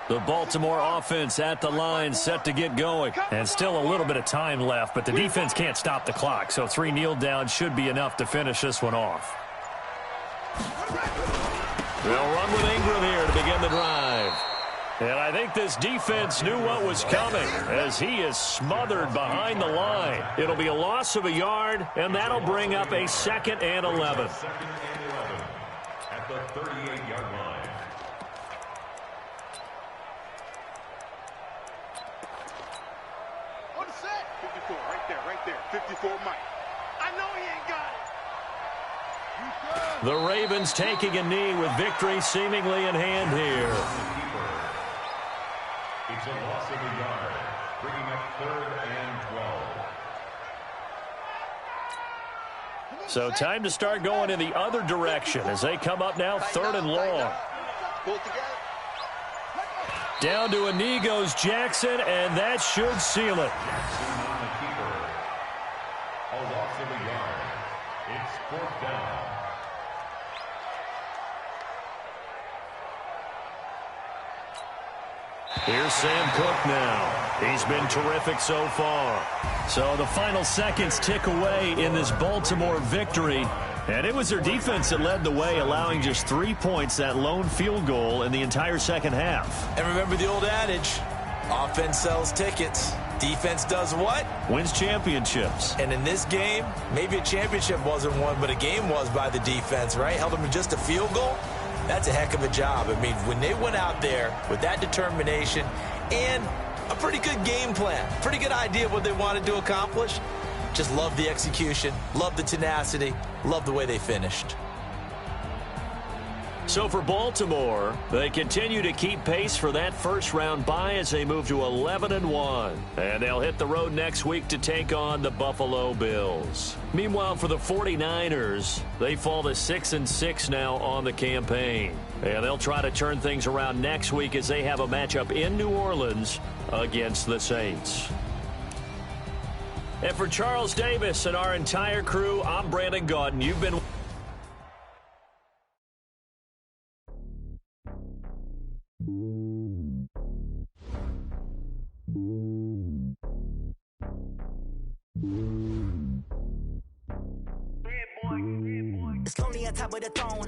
S4: The Baltimore offense at the line, set to get going. And still a little bit of time left, but the defense can't stop the clock, so 3 kneel downs should be enough to finish this one off. They'll run with Ingram here to begin the drive. And I think this defense knew what was coming, as he is smothered behind the line. It'll be a loss of a yard, and that'll bring up a 2nd and 11.
S8: At the 38-yard line.
S10: Right there. 54 Mike. I know he ain't got it.
S4: The Ravens taking a knee with victory seemingly in hand here.
S8: It's a loss of a yard, bringing up 3rd and 12.
S4: So time to start going in the other direction as they come up now 3rd and long. Down to a knee goes Jackson, and that should seal it.
S8: A loss of a yard. It's 4th down.
S4: Here's Sam Cook now. He's been terrific so far. So the final seconds tick away in this Baltimore victory. And it was their defense that led the way, allowing just 3 points, that lone field goal in the entire second half.
S7: And remember the old adage, offense sells tickets. Defense does what?
S4: Wins championships.
S7: And in this game, maybe a championship wasn't won, but a game was by the defense, right? Held them to just a field goal. That's a heck of a job. I mean, when they went out there with that determination and a pretty good game plan, pretty good idea of what they wanted to accomplish, just love the execution, love the tenacity, love the way they finished.
S4: So for Baltimore, they continue to keep pace for that first-round bye as they move to 11-1. And they'll hit the road next week to take on the Buffalo Bills. Meanwhile, for the 49ers, they fall to 6-6 now on the campaign. And they'll try to turn things around next week as they have a matchup in New Orleans against the Saints. And for Charles Davis and our entire crew, I'm Brandon Gaudin. You've been...
S11: It's lonely on top of the throne.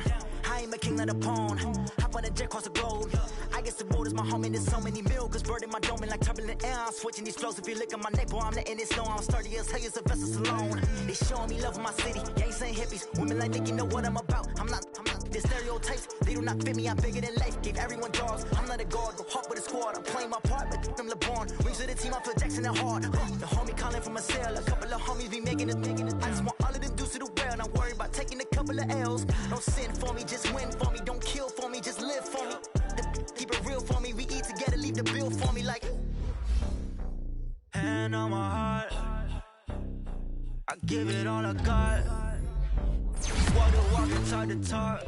S11: I ain't a king of the pawn. Hop on a jet across the globe. I guess the road is my home and there's so many milkers burning my dome like turbulent air. I'm switching these flows. If you look at my neck, boy, I'm letting it slow. I'm sturdy as hell as a vessel alone. They showing me love in my city. Gang saying hippies. Women like think you know what I'm about. I'm not the stereotypes. They do not fit me. I'm bigger than life. Gave everyone jaws. I'm not a guard. Go hard with a squad. I'm playing my part, but I'm LeBron. Wings to the team. I feel Jackson and hard. The homie calling from a cell. A couple of homies be making it. I just want all of them dudes to the well. Not worried about taking a couple of L's. Don't sin for me, just win for me. Don't kill for me, just live for me. Keep it real for me. We eat together, leave the bill for me like. Hand on my heart, I give it all I got. Walk the walk and talk the talk.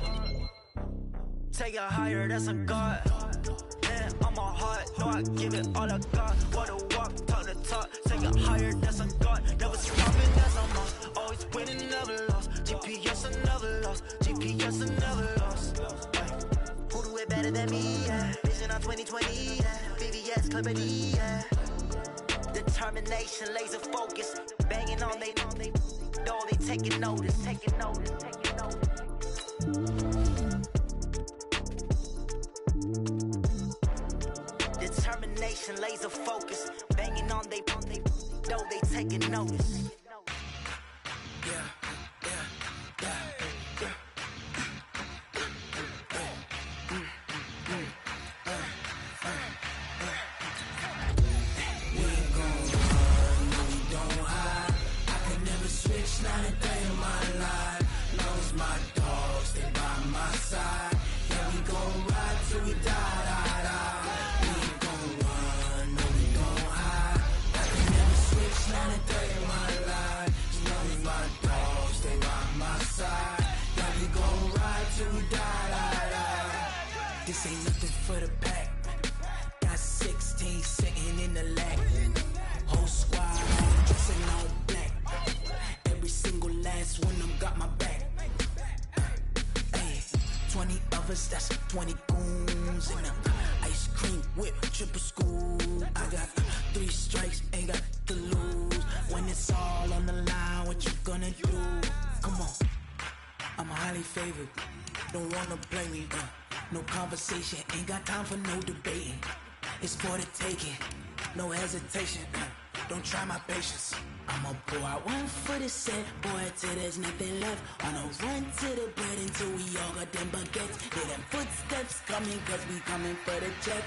S11: Take it higher, that's a God. Hand on my heart, no, I give it all I got. Walk the walk, talk the talk. Take it higher, that's a God. Never stopping, that's a must. Always winning, never lost. GPS, I never lost. GPS, I never lost. Who do it better than me? Yeah. Vision on 2020. Yeah. VVS, Clarity. Yeah. Determination, laser focus. Banging on they door, they taking notice. Taking notice. Taking notice. Determination, laser focus. Banging on they door, they taking notice.
S12: Not a day in my life. Knows my dogs, they by my side. Yeah, we gon' ride till we die, die, die. We ain't gon' run, no, we gon' hide. I can never switch, not a day in my life. Knows my dogs, they by my side. Yeah, we gon' ride till we die, die, die. This ain't nothing for the pack. Got 16 sitting in the lap. Whole squad dressing all black. Single last one, them got my back. Hey, 20 of us, that's 20 goons. And ice cream whip, triple school. I got 3 strikes, ain't got to lose. When it's all on the line, what you gonna do? Come on, I'm highly favored. Don't wanna blame me, no conversation. Ain't got time for no debating. It's for the taking, no hesitation. Don't try my patience. I'ma pour out one for the set, boy, till there's nothing left. On a run to the bread until we all got them baguettes. Hear them footsteps coming, cause we coming for the check.